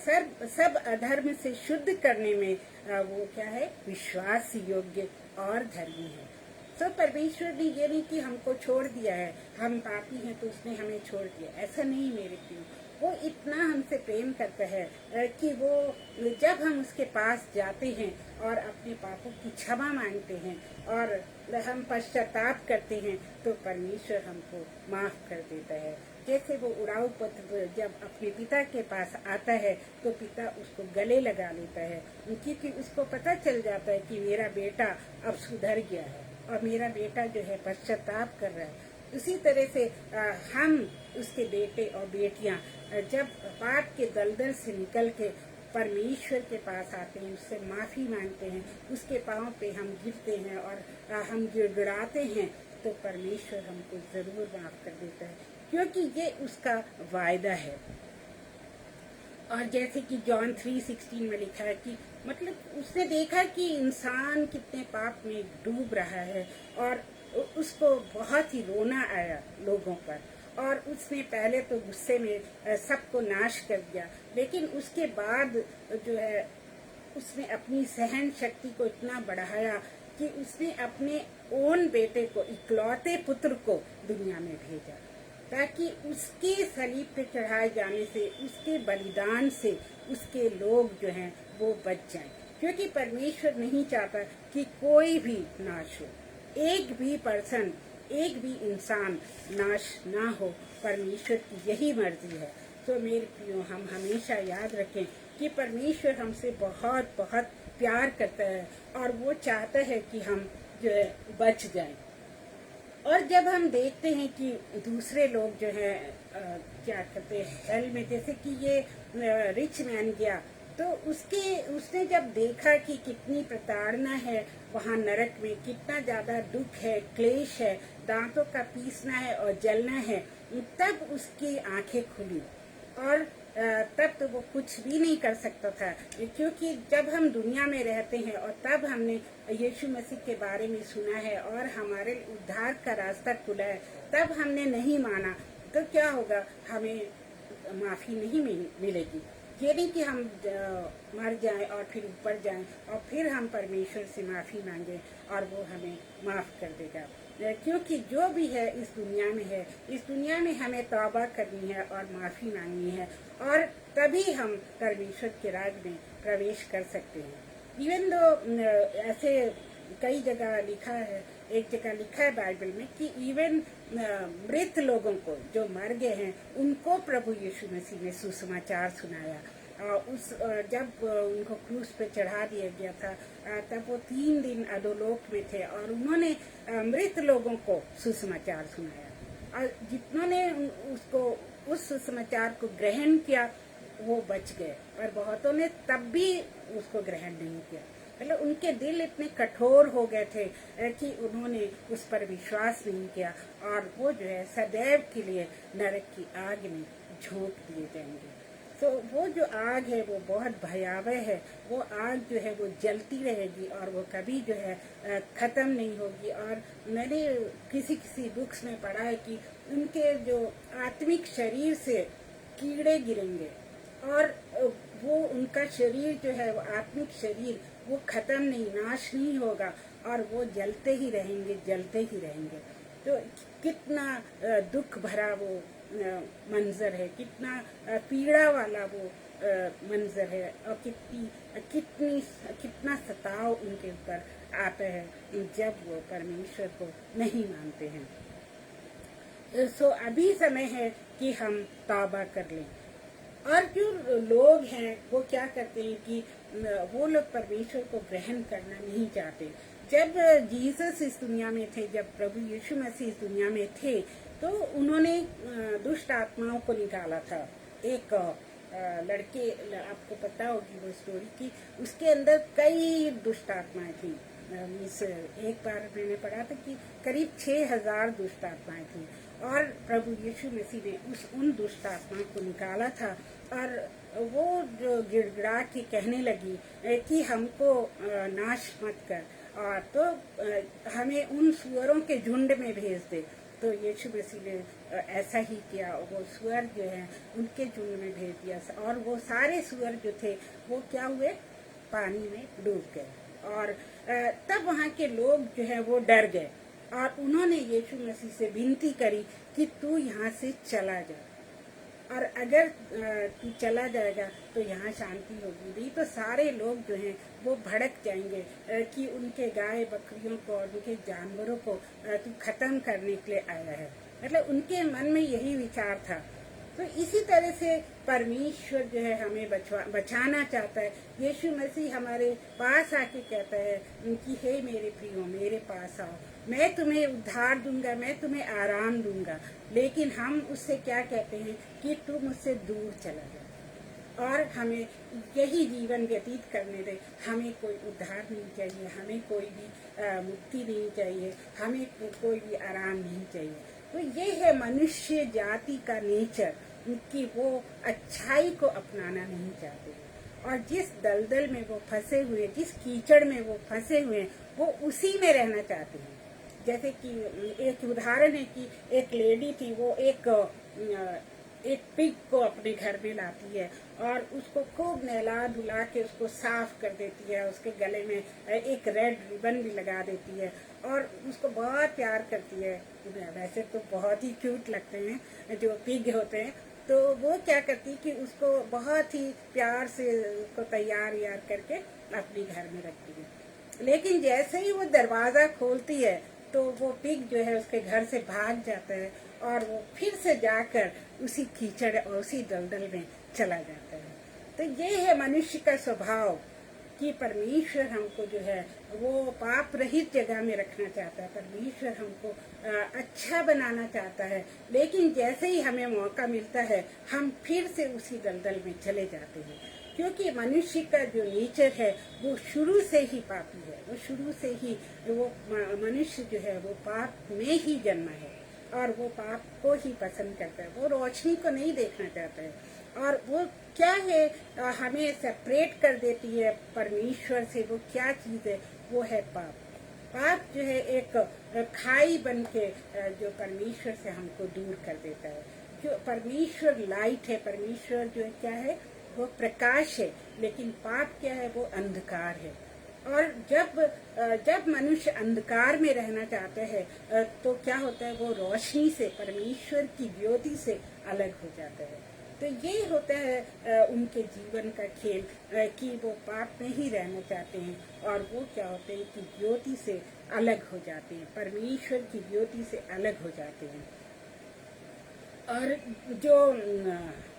सब अधर्म से शुद्ध करने में वो क्या है, विश्वास योग्य और धर्मी है। तो परमेश्वर ने ये नहीं कि हमको छोड़ दिया है, हम पापी हैं तो उसने हमें छोड़ दिया, ऐसा नहीं मेरे प्रिय। वो इतना हमसे प्रेम करता है कि वो जब हम उसके पास जाते हैं और अपने पापों की क्षमा मांगते हैं और हम पश्चाताप करते हैं तो परमेश्वर हमको माफ कर देता है। जैसे वो उड़ाऊ पुत्र जब अपने पिता के पास आता है तो पिता उसको गले लगा लेता है, क्योंकि उसको पता चल जाता है कि मेरा बेटा अब सुधर गया है और मेरा बेटा जो है पश्चाताप कर रहा है। उसी तरह से हम उसके बेटे और बेटियां जब पाप के दलदल से निकल के परमेश्वर के पास आते हैं, उससे माफ़ी मांगते हैं, उसके पाँव पे हम गिरते हैं और हम गिड़गिड़ाते हैं, तो परमेश्वर हमको ज़रूर माफ़ कर देता है, क्योंकि ये उसका वायदा है। और जैसे कि जॉन 3:16 में लिखा है कि मतलब उसने देखा कि इंसान कितने पाप में डूब रहा है और उसको बहुत ही रोना आया लोगों पर, और उसने पहले तो गुस्से में सबको नाश कर दिया, लेकिन उसके बाद जो है उसने अपनी सहन शक्ति को इतना बढ़ाया कि उसने अपने ओन बेटे को, इकलौते पुत्र को दुनिया में भेजा, ताकि उसके सलीब पे चढ़ाए जाने से, उसके बलिदान से उसके लोग जो हैं वो बच जाएं। क्योंकि परमेश्वर नहीं चाहता कि कोई भी नाश हो, एक भी पर्सन, एक भी इंसान नाश ना हो। परमेश्वर की यही मर्जी है। तो मेरे प्रियो, हम हमेशा याद रखें कि परमेश्वर हमसे बहुत बहुत प्यार करता है और वो चाहता है कि हम जो है बच जाएं। और जब हम देखते हैं कि दूसरे लोग जो है क्या करते हैं हेल में, जैसे कि ये रिच मैन गया तो उसने जब देखा कि कितनी प्रताड़ना है वहाँ नरक में, कितना ज़्यादा दुख है, क्लेश है, दांतों का पीसना है और जलना है, तब उसकी आंखें खुली और तब तो वो कुछ भी नहीं कर सकता था। क्योंकि जब हम दुनिया में रहते हैं और तब हमने यीशु मसीह के बारे में सुना है और हमारे उद्धार का रास्ता खुला है, तब हमने नहीं माना, तो क्या होगा, हमें माफ़ी नहीं मिलेगी। ये नहीं कि हम मर जाएं और फिर ऊपर जाएं और फिर हम परमेश्वर से माफ़ी मांगें और वो हमें माफ़ कर देगा। क्योंकि जो भी है इस दुनिया में है, इस दुनिया में हमें तौबा करनी है और माफ़ी मांगनी है, और तभी हम परमेश्वर के राज में प्रवेश कर सकते हैं। इवन दो ऐसे कई जगह लिखा है, एक जगह लिखा है बाइबल में कि इवन मृत लोगों को जो मर गए हैं उनको प्रभु यीशु मसीह ने सुसमाचार सुनाया। जब उनको क्रूस पे चढ़ा दिया गया था तब वो 3 दिन अधोलोक में थे और उन्होंने मृत लोगों को सुसमाचार सुनाया, और जितनों ने उस सुसमाचार को ग्रहण किया वो बच गए, और बहुतों ने तब भी उसको ग्रहण नहीं किया। मतलब उनके दिल इतने कठोर हो गए थे कि उन्होंने उस पर विश्वास नहीं किया, और वो जो है सदैव के लिए नरक की आग में झोंक दिए जाएंगे। तो वो जो आग है वो बहुत भयावह है। वो आग जो है वो जलती रहेगी और वो कभी जो है ख़त्म नहीं होगी। और मैंने किसी बुक्स में पढ़ा है कि उनके जो आत्मिक शरीर से कीड़े गिरेंगे, और वो उनका शरीर जो है वो आत्मिक शरीर वो ख़त्म नहीं, नाश नहीं होगा, और वो जलते ही रहेंगे, जलते ही रहेंगे। तो कितना दुख भरा वो मंजर है, कितना पीड़ा वाला वो मंजर है, और कितना सताव उनके ऊपर आता है जब वो परमेश्वर को नहीं मानते हैं। सो अभी समय है कि हम तौबा कर लें। और जो लोग हैं वो क्या करते हैं कि वो लोग परमेश्वर को ग्रहण करना नहीं चाहते। जब जीसस इस दुनिया में थे, जब प्रभु यीशु मसीह इस दुनिया में थे, तो उन्होंने दुष्ट आत्माओं को निकाला था। एक लड़के, आपको पता होगी वो स्टोरी की, उसके अंदर कई दुष्ट आत्माएं थी। एक बार मैंने पढ़ा था कि करीब 6000 दुष्ट आत्माएं थी, और प्रभु यीशु मसीह ने उन दुष्ट आत्माओं को निकाला था। और वो जो गिड़गिड़ा के कहने लगी कि हमको नाश मत कर, और तो हमें उन सुअरों के झुंड में भेज दे। तो यीशु मसीह ने ऐसा ही किया, वो सुअर जो हैं उनके झुंड में भेज दिया, और वो सारे सुअर जो थे वो क्या हुए, पानी में डूब गए। और तब वहाँ के लोग जो है वो डर गए, और उन्होंने यीशु मसीह से विनती करी कि तू यहाँ से चला जा, और अगर तू चला जाएगा तो यहाँ शांति होगी। नहीं तो सारे लोग जो हैं वो भड़क जाएंगे कि उनके गाय बकरियों को और उनके जानवरों को तू खत्म करने के लिए आया है। मतलब उनके मन में यही विचार था। तो इसी तरह से परमेश्वर जो है हमें बचाना चाहता है। यीशु मसीह हमारे पास आके कहता है कि हे मेरे प्रियो, मेरे पास आओ, मैं तुम्हें उद्धार दूंगा, मैं तुम्हें आराम दूंगा। लेकिन हम उससे क्या कहते हैं कि तू मुझसे दूर चला जा, और हमें यही जीवन व्यतीत करने दे। हमें कोई उद्धार नहीं चाहिए, हमें कोई भी मुक्ति नहीं चाहिए, हमें कोई भी आराम नहीं चाहिए। तो ये है मनुष्य जाति का नेचर कि वो अच्छाई को अपनाना नहीं चाहते, और जिस दलदल में वो फंसे हुए, जिस कीचड़ में वो फंसे हुए हैं, वो उसी में रहना चाहते हैं। जैसे कि एक उदाहरण है कि एक लेडी थी, वो एक पिग को अपने घर में लाती है, और उसको खूब नहला धुला के उसको साफ कर देती है, उसके गले में एक रेड रिबन भी लगा देती है, और उसको बहुत प्यार करती है। वैसे तो बहुत ही क्यूट लगते हैं जो पिग होते हैं। तो वो क्या करती कि उसको बहुत ही प्यार से उसको तैयार करके अपने घर में रखती है। लेकिन जैसे ही वो दरवाज़ा खोलती है तो वो पिग जो है उसके घर से भाग जाता है, और वो फिर से जाकर उसी कीचड़ और उसी दलदल में चला जाता है। तो ये है मनुष्य का स्वभाव कि परमेश्वर हमको जो है वो पाप रहित जगह में रखना चाहता है। परमेश्वर हमको अच्छा बनाना चाहता है, लेकिन जैसे ही हमें मौका मिलता है हम फिर से उसी दलदल में चले जाते हैं। क्योंकि मनुष्य का जो नेचर है वो शुरू से ही पापी है। वो शुरू से ही वो मनुष्य जो है वो पाप में ही जन्मा है, और वो पाप को ही पसंद करता है। वो रोशनी को नहीं देखना चाहता है, और वो क्या है हमें सेपरेट कर देती है परमेश्वर से। वो क्या चीज़ है, वो है पाप। पाप जो है एक खाई बन के जो परमेश्वर से हमको दूर कर देता है। जो परमेश्वर लाइट है, परमेश्वर जो है क्या है, वो प्रकाश है, लेकिन पाप क्या है, वो अंधकार है। और जब मनुष्य अंधकार में रहना चाहते हैं तो क्या होता है, वो रोशनी से, परमेश्वर की ज्योति से अलग हो जाता है। तो ये होता है उनके जीवन का खेल कि वो पाप में ही रहना चाहते हैं, और वो क्या होते हैं कि ज्योति से अलग हो जाते हैं, परमेश्वर की ज्योति से अलग हो जाते हैं। और जो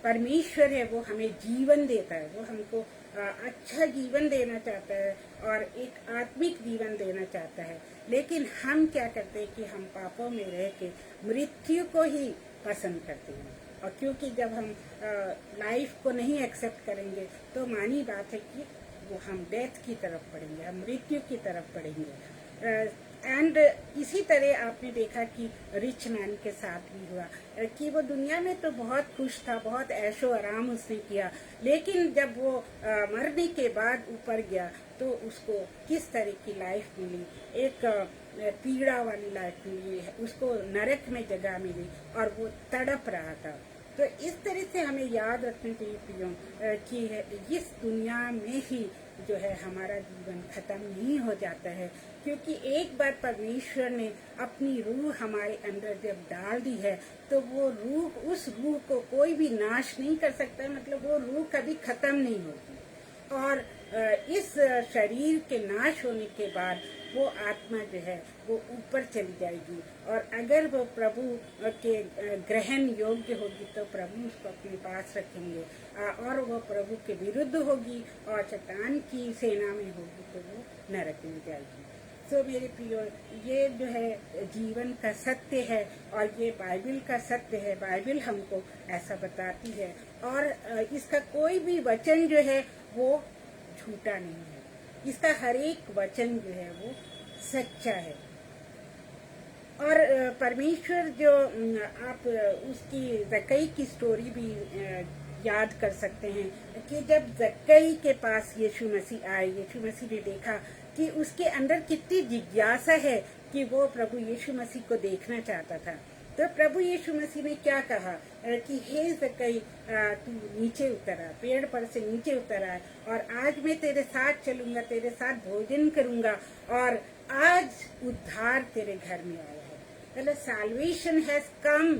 परमेश्वर है वो हमें जीवन देता है, वो हमको अच्छा जीवन देना चाहता है और एक आत्मिक जीवन देना चाहता है। लेकिन हम क्या करते हैं कि हम पापों में रह के मृत्यु को ही पसंद करते हैं। और क्योंकि जब हम लाइफ को नहीं एक्सेप्ट करेंगे तो मानी बात है कि वो हम डेथ की तरफ बढ़ेंगे, हम मृत्यु की तरफ बढ़ेंगे। एंड इसी तरह आपने देखा कि रिच मैन के साथ भी हुआ कि वो दुनिया में तो बहुत खुश था, बहुत ऐशो आराम उसने किया, लेकिन जब वो मरने के बाद ऊपर गया तो उसको किस तरह की लाइफ मिली, एक पीड़ा वाली लाइफ मिली, उसको नरक में जगह मिली और वो तड़प रहा था। तो इस तरह से हमें याद रखना चाहिए प्रियो कि इस दुनिया में ही जो है हमारा जीवन खत्म नहीं हो जाता है, क्योंकि एक बार परमेश्वर ने अपनी रूह हमारे अंदर जब डाल दी है तो वो रूह, उस रूह को कोई भी नाश नहीं कर सकता, मतलब वो रूह कभी खत्म नहीं होती। और इस शरीर के नाश होने के बाद वो आत्मा जो है वो ऊपर चली जाएगी, और अगर वो प्रभु के ग्रहण योग्य होगी तो प्रभु उसको अपने पास रखेंगे, और वो प्रभु के विरुद्ध होगी और शैतान की सेना में होगी तो वो नरक में जाएगी। तो मेरे प्रियो, ये जो है जीवन का सत्य है और ये बाइबल का सत्य है। बाइबल हमको ऐसा बताती है, और इसका कोई भी वचन जो है वो झूठा नहीं है, इसका हर एक वचन जो है वो सच्चा है। और परमेश्वर जो आप उसकी जक्कई की स्टोरी भी याद कर सकते हैं कि जब जक्कई के पास यीशु मसीह आए, यीशु मसीह ने देखा कि उसके अंदर कितनी जिज्ञासा है कि वो प्रभु यीशु मसीह को देखना चाहता था। तो प्रभु यीशु मसीह ने क्या कहा कि हे जक्कई, तू नीचे उतर आ, पेड़ पर से नीचे उतर आ, और आज मैं तेरे साथ चलूंगा, तेरे साथ भोजन करूंगा, और आज उद्धार तेरे घर में आया है। मतलब salvation has come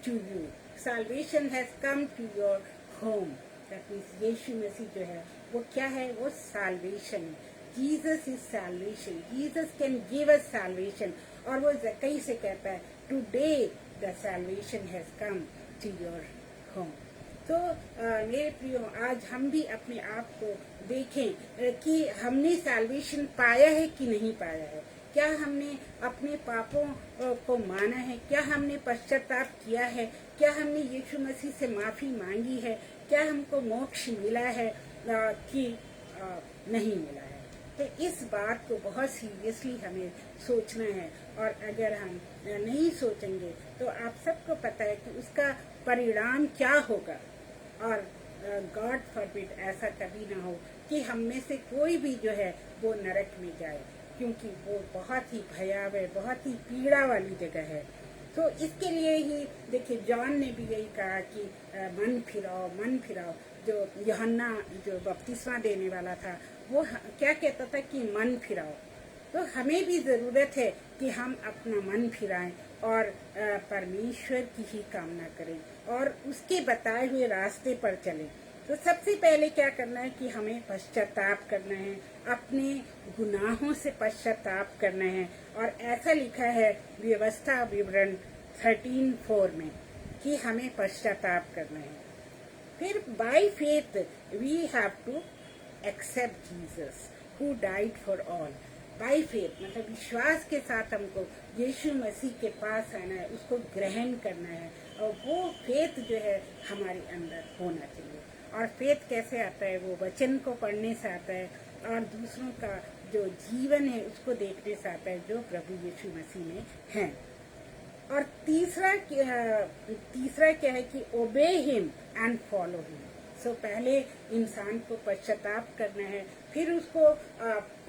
to you, salvation has come to your home। That means यीशु मसीह जो है वो क्या है, वो salvation है। Jesus is salvation, Jesus can give us salvation। और वो जक्कई से कहता है today the salvation has come to your home। तो मेरे प्रियो, आज हम भी अपने आप को देखें कि हमने सैल्वेशन पाया है कि नहीं पाया है। क्या हमने अपने पापों को माना है, क्या हमने पश्चाताप किया है, क्या हमने यीशु मसीह से माफ़ी मांगी है, क्या हमको मोक्ष मिला है कि नहीं मिला है। तो इस बात को बहुत सीरियसली हमें सोचना है, और अगर हम नहीं सोचेंगे तो आप सबको पता है कि उसका परिणाम क्या होगा। और गॉड फॉरबिड ऐसा कभी ना हो कि हम में से कोई भी जो है वो नरक में जाए, क्योंकि वो बहुत ही भयावह, बहुत ही पीड़ा वाली जगह है। तो इसके लिए ही देखिए जॉन ने भी यही कहा कि मन फिराओ, मन फिराओ। जो यूहन्ना जो बपतिस्मा देने वाला था वो क्या कहता था कि मन फिराओ। तो हमें भी ज़रूरत है कि हम अपना मन फिराएं और परमेश्वर की ही कामना करें और उसके बताए हुए रास्ते पर चलें। तो सबसे पहले क्या करना है कि हमें पश्चाताप करना है, अपने गुनाहों से पश्चाताप करना है। और ऐसा लिखा है व्यवस्था विवरण 13:4 में कि हमें पश्चाताप करना है। फिर by faith we have to accept Jesus who died for all. By faith मतलब विश्वास के साथ हमको यीशु मसीह के पास आना है, उसको ग्रहण करना है, और वो फेथ जो है हमारे अंदर होना चाहिए। और फेथ कैसे आता है? वो वचन को पढ़ने से आता है और दूसरों का जो जीवन है उसको देखने से आता है जो प्रभु यीशु मसीह में है। और तीसरा क्या है कि ओबे हिम एंड फॉलो हिम। सो पहले इंसान को पश्चाताप करना है, फिर उसको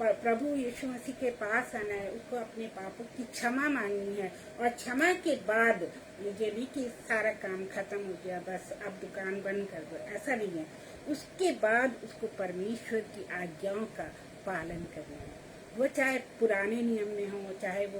प्रभु यीशु मसीह के पास आना है, उसको अपने पापों की क्षमा मांगनी है। और क्षमा के बाद ये नहीं कि सारा काम खत्म हो गया बस अब दुकान बंद कर दो, ऐसा नहीं है। उसके बाद उसको परमेश्वर की आज्ञाओं का पालन करना है। वो चाहे पुराने नियम में हो, चाहे वो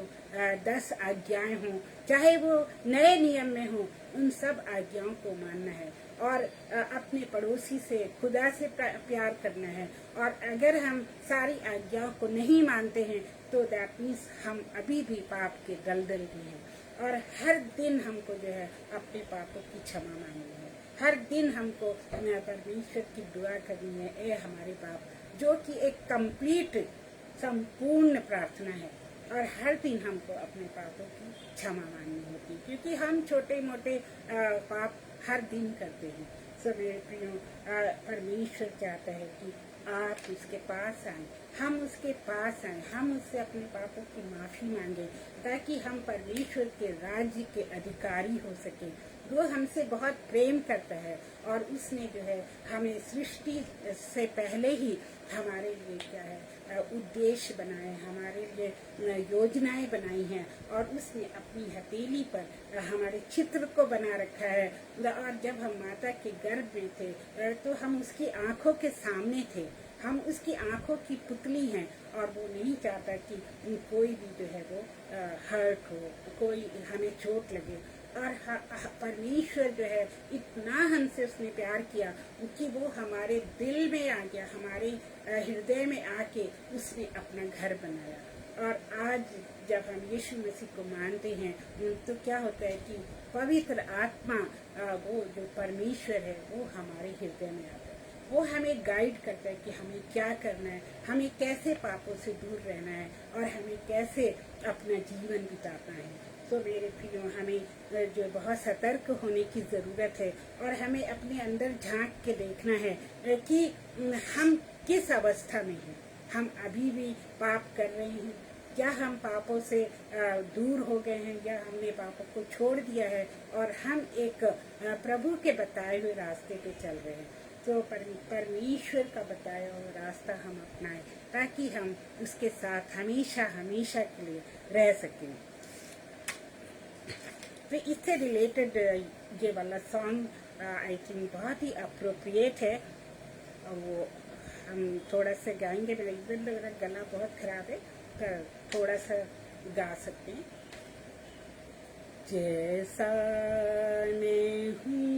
10 आज्ञाएं हों, चाहे वो नए नियम में हो, उन सब आज्ञाओं को मानना है और अपने पड़ोसी से, खुदा से प्यार करना है। और अगर हम सारी आज्ञाओं को नहीं मानते हैं तो दैट मीन्स हम अभी भी पाप के दलदल में हैं। और हर दिन हमको जो है अपने पापों की क्षमा मांगनी है, हर दिन हमको परमेश्वर की दुआ करनी है, ए हमारे पाप, जो कि एक कंप्लीट संपूर्ण प्रार्थना है। और हर दिन हमको अपने पापों की क्षमा मांगनी होती है, क्योंकि हम छोटे मोटे पाप हर दिन करते हैं। सो मेरे प्रियो, परमेश्वर चाहता है कि आप उसके पास आए, हम उसके पास आए, हम उससे अपने पापों की माफ़ी मांगे, ताकि हम परमेश्वर के राज्य के अधिकारी हो सकें। वो हमसे बहुत प्रेम करता है और उसने जो है हमें सृष्टि से पहले ही हमारे लिए क्या है उद्देश्य बनाए, हमारे लिए योजनाएं बनाई हैं, और उसने अपनी हथेली पर हमारे चित्र को बना रखा है। और जब हम माता के गर्भ में थे तो हम उसकी आंखों के सामने थे, हम उसकी आंखों की पुतली हैं, और वो नहीं चाहता कि कोई भी जो है वो हर्ट हो, कोई हमें चोट लगे। और परमेश्वर जो है इतना हमसे उसने प्यार किया कि वो हमारे दिल में आ गया, हमारे हृदय में आके उसने अपना घर बनाया। और आज जब हम यीशु मसीह को मानते हैं तो क्या होता है कि पवित्र आत्मा वो जो परमेश्वर है वो हमारे हृदय में आता है, वो हमें गाइड करता है कि हमें क्या करना है, हमें कैसे पापों से दूर रहना है, और हमें कैसे अपना जीवन बिताना है। तो मेरे प्रियो, हमें जो बहुत सतर्क होने की ज़रूरत है, और हमें अपने अंदर झांक के देखना है कि हम किस अवस्था में हैं। हम अभी भी पाप कर रहे हैं, क्या हम पापों से दूर हो गए हैं, या हमने पापों को छोड़ दिया है और हम एक प्रभु के बताए हुए रास्ते पे चल रहे हैं। तो परमेश्वर का बताया हुआ रास्ता हम अपनाएं, ताकि हम उसके साथ हमेशा हमेशा के लिए रह सकें। तो इससे रिलेटेड ये वाला सॉन्ग आई थिंक बहुत ही अप्रोप्रिएट है, और वो हम थोड़ा सा गाएंगे। मेरा गला बहुत खराब है, तो थोड़ा सा गा सकते हैं। जैसा मैं हूँ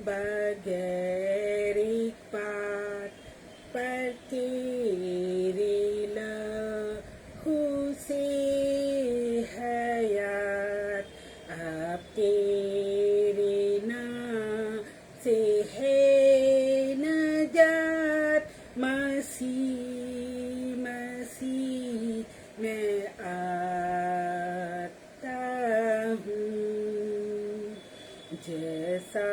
बगैर एक बात, पर तेरे लहू से हयात, अब तेरे नाम से है नजात। मसीह मसीह मैं आता हूँ, जैसा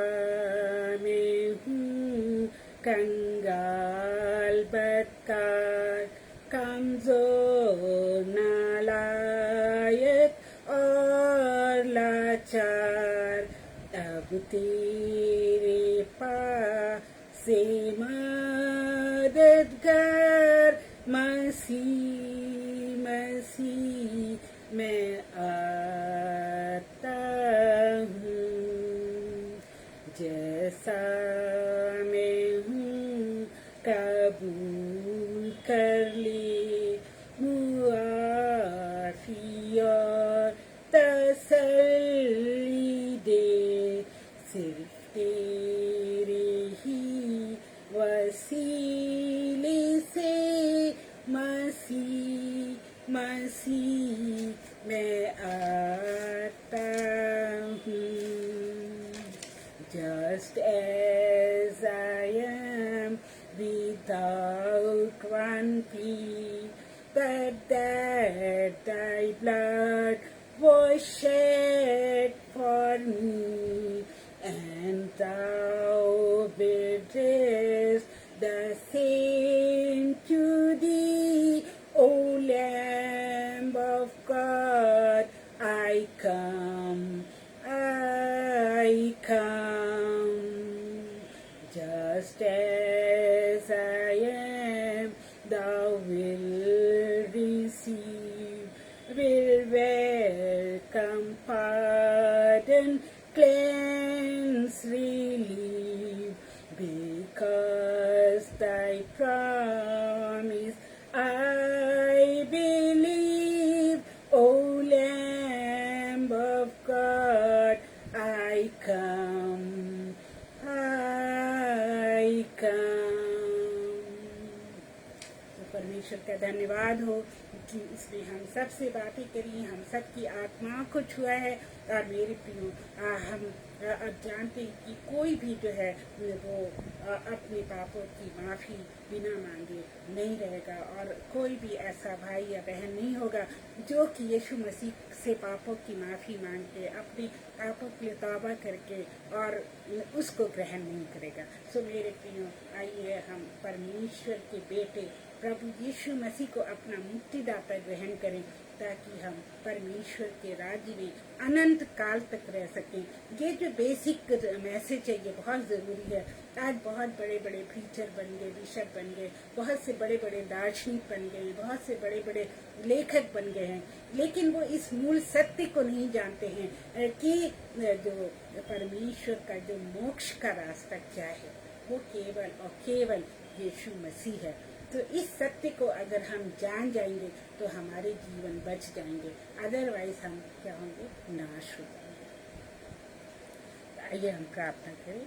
मैं हूँ कंगाल बदकार, कमजोर नालायक और लाचार, अब तेरे पास से मददगार। मसीह मसीह मैं आता हूँ, जैसा मैं हूँ कबूल कर ले मुआफ़ी और तसल्ली दे, सिर्फ तेरे ही वसीले से। मसीह मसीह मैं आता हूँ, just as I am without one plea, but that thy blood was shed for me, and thou bidest the same to thee. O Lamb of God, I come, I come, just as I am, thou will receive, will welcome, pardon, cleanse, relieve, because thy promise I believe. O Lamb of God, I come, I come। तो परमेश्वर का धन्यवाद हो कि इसने हम सब से बातें करी, हम सब की आत्माओं को छुआ है। और मेरे प्रियो, हम अब जानते हैं कि कोई भी जो है वो अपने पापों की माफ़ी बिना मांगे नहीं रहेगा, और कोई भी ऐसा भाई या बहन नहीं होगा जो कि यीशु मसीह से पापों की माफ़ी मांग के अपने पापों के लिए तौबा करके और उसको ग्रहण नहीं करेगा। सो मेरे प्रियो, आइए हम परमेश्वर के बेटे प्रभु यीशु मसीह को अपना मुक्तिदाता ग्रहण करें, ताकि हम परमेश्वर के राज्य में अनंत काल तक रह सकें। ये जो बेसिक मैसेज है ये बहुत ज़रूरी है। आज बहुत बड़े बड़े प्रीचर बन गए, बिशप बन गए, बहुत से बड़े बड़े दार्शनिक बन गए, बहुत से बड़े बड़े लेखक बन गए हैं, लेकिन वो इस मूल सत्य को नहीं जानते हैं कि जो परमेश्वर का जो मोक्ष का रास्ता क्या है, वो केवल और केवल यीशु मसीह है। तो इस सत्य को अगर हम जान जाएंगे तो हमारे जीवन बच जाएंगे, अदरवाइज हम क्या होंगे, नाश हो जाएंगे। आइए हम प्रार्थना करें।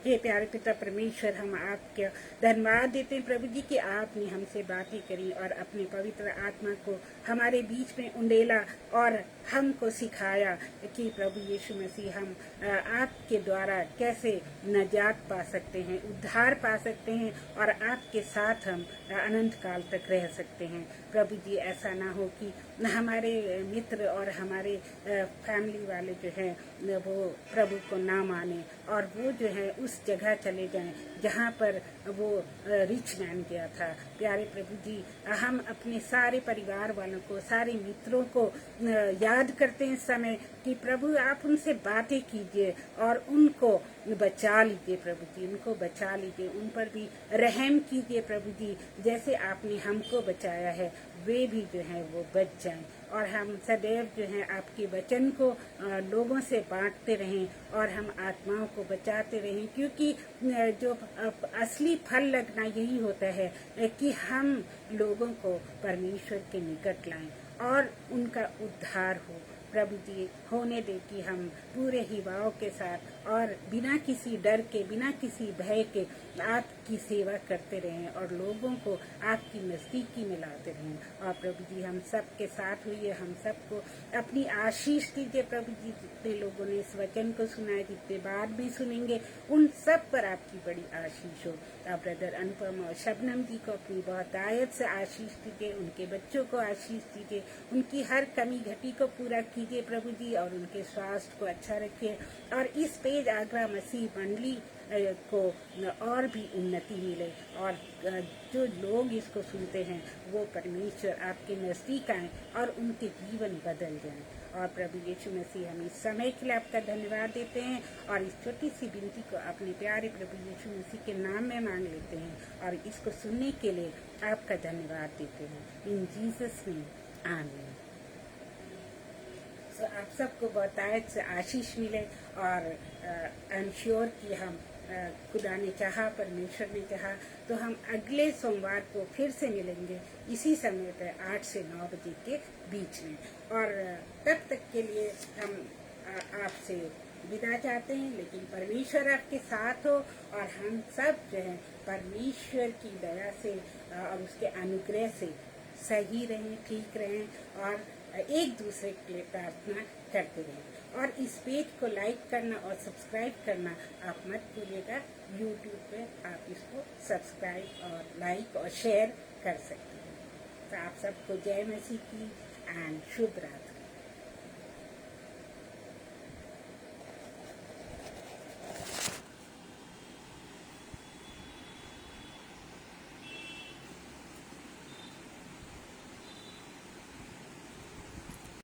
हे प्यारे पिता परमेश्वर, हम आपके धन्यवाद देते हैं प्रभु जी कि आपने हमसे बातें करी और अपने पवित्र आत्मा को हमारे बीच में उंडेला और हमको सिखाया कि प्रभु यीशु मसीह हम आपके द्वारा कैसे नजात पा सकते हैं, उद्धार पा सकते हैं और आपके साथ हम अनंत काल तक रह सकते हैं। प्रभु जी, ऐसा ना हो कि हमारे मित्र और हमारे फैमिली वाले जो हैं वो प्रभु को ना माने और वो जो है उस जगह चले जाएं जहाँ पर वो रिच मैन गया था। प्यारे प्रभु जी, हम अपने सारे परिवार वालों को, सारे मित्रों को याद करते हैं इस समय कि प्रभु आप उनसे बातें कीजिए और उनको बचा लीजिए प्रभु जी, उनको बचा लीजिए, उन पर भी रहम कीजिए प्रभु जी। जैसे आपने हमको बचाया है वे भी जो है वो बच जाएं और हम सदैव जो है आपके वचन को लोगों से बांटते रहें और हम आत्माओं को बचाते रहें, क्योंकि जो असली फल लगना यही होता है कि हम लोगों को परमेश्वर के निकट लाएं और उनका उद्धार हो। प्रभु जी, होने दे कि हम पूरे ही भाव के साथ और बिना किसी डर के, बिना किसी भय के आपकी सेवा करते रहें और लोगों को आपकी नज़दीकी में लाते रहें। और प्रभु जी, हम सब के साथ हुई, हम सबको अपनी आशीष दीजिए प्रभु जी। जितने लोगों ने इस वचन को सुना है, जितने बाद भी सुनेंगे, उन सब पर आपकी बड़ी आशीष हो। आप ब्रदर अनुपम और शबनम जी को अपनी बहुत आयत से आशीष दीजिए, उनके बच्चों को आशीष दीजिए, उनकी हर कमी घटी को पूरा कीजिए प्रभु जी और उनके स्वास्थ्य को अच्छा रखिए और इस पेज आगरा मसीह मंडली को और भी उन्नति मिले और जो लोग इसको सुनते हैं वो परमेश्वर आपके नज़दीक आएँ और उनके जीवन बदल जाएं। और प्रभु यीशु मसीह, हम इस समय के लिए आपका धन्यवाद देते हैं और इस छोटी सी विनती को अपने प्यारे प्रभु यीशु मसीह के नाम में मांग लेते हैं और इसको सुनने के लिए आपका धन्यवाद देते हैं। इन जीसस नेम, आमीन। तो आप सबको बहुत आयत से आशीष मिले और आई एम श्योर कि हम खुदा ने चाहा, परमेश्वर ने चाहा तो हम अगले सोमवार को फिर से मिलेंगे इसी समय पर 8 से 9 बजे के बीच में। और तब तक के लिए हम आपसे विदा चाहते हैं, लेकिन परमेश्वर आपके साथ हो और हम सब जो है परमेश्वर की दया से और उसके अनुग्रह से सही रहें, ठीक रहें और एक दूसरे के लिए प्रार्थना करते रहें। और इस पेज को लाइक करना और सब्सक्राइब करना आप मत भूलिएगा। यूट्यूब पे आप इसको सब्सक्राइब और लाइक और शेयर कर सकते हैं। तो आप सबको जय मसीह की एंड शुभ रात्रि।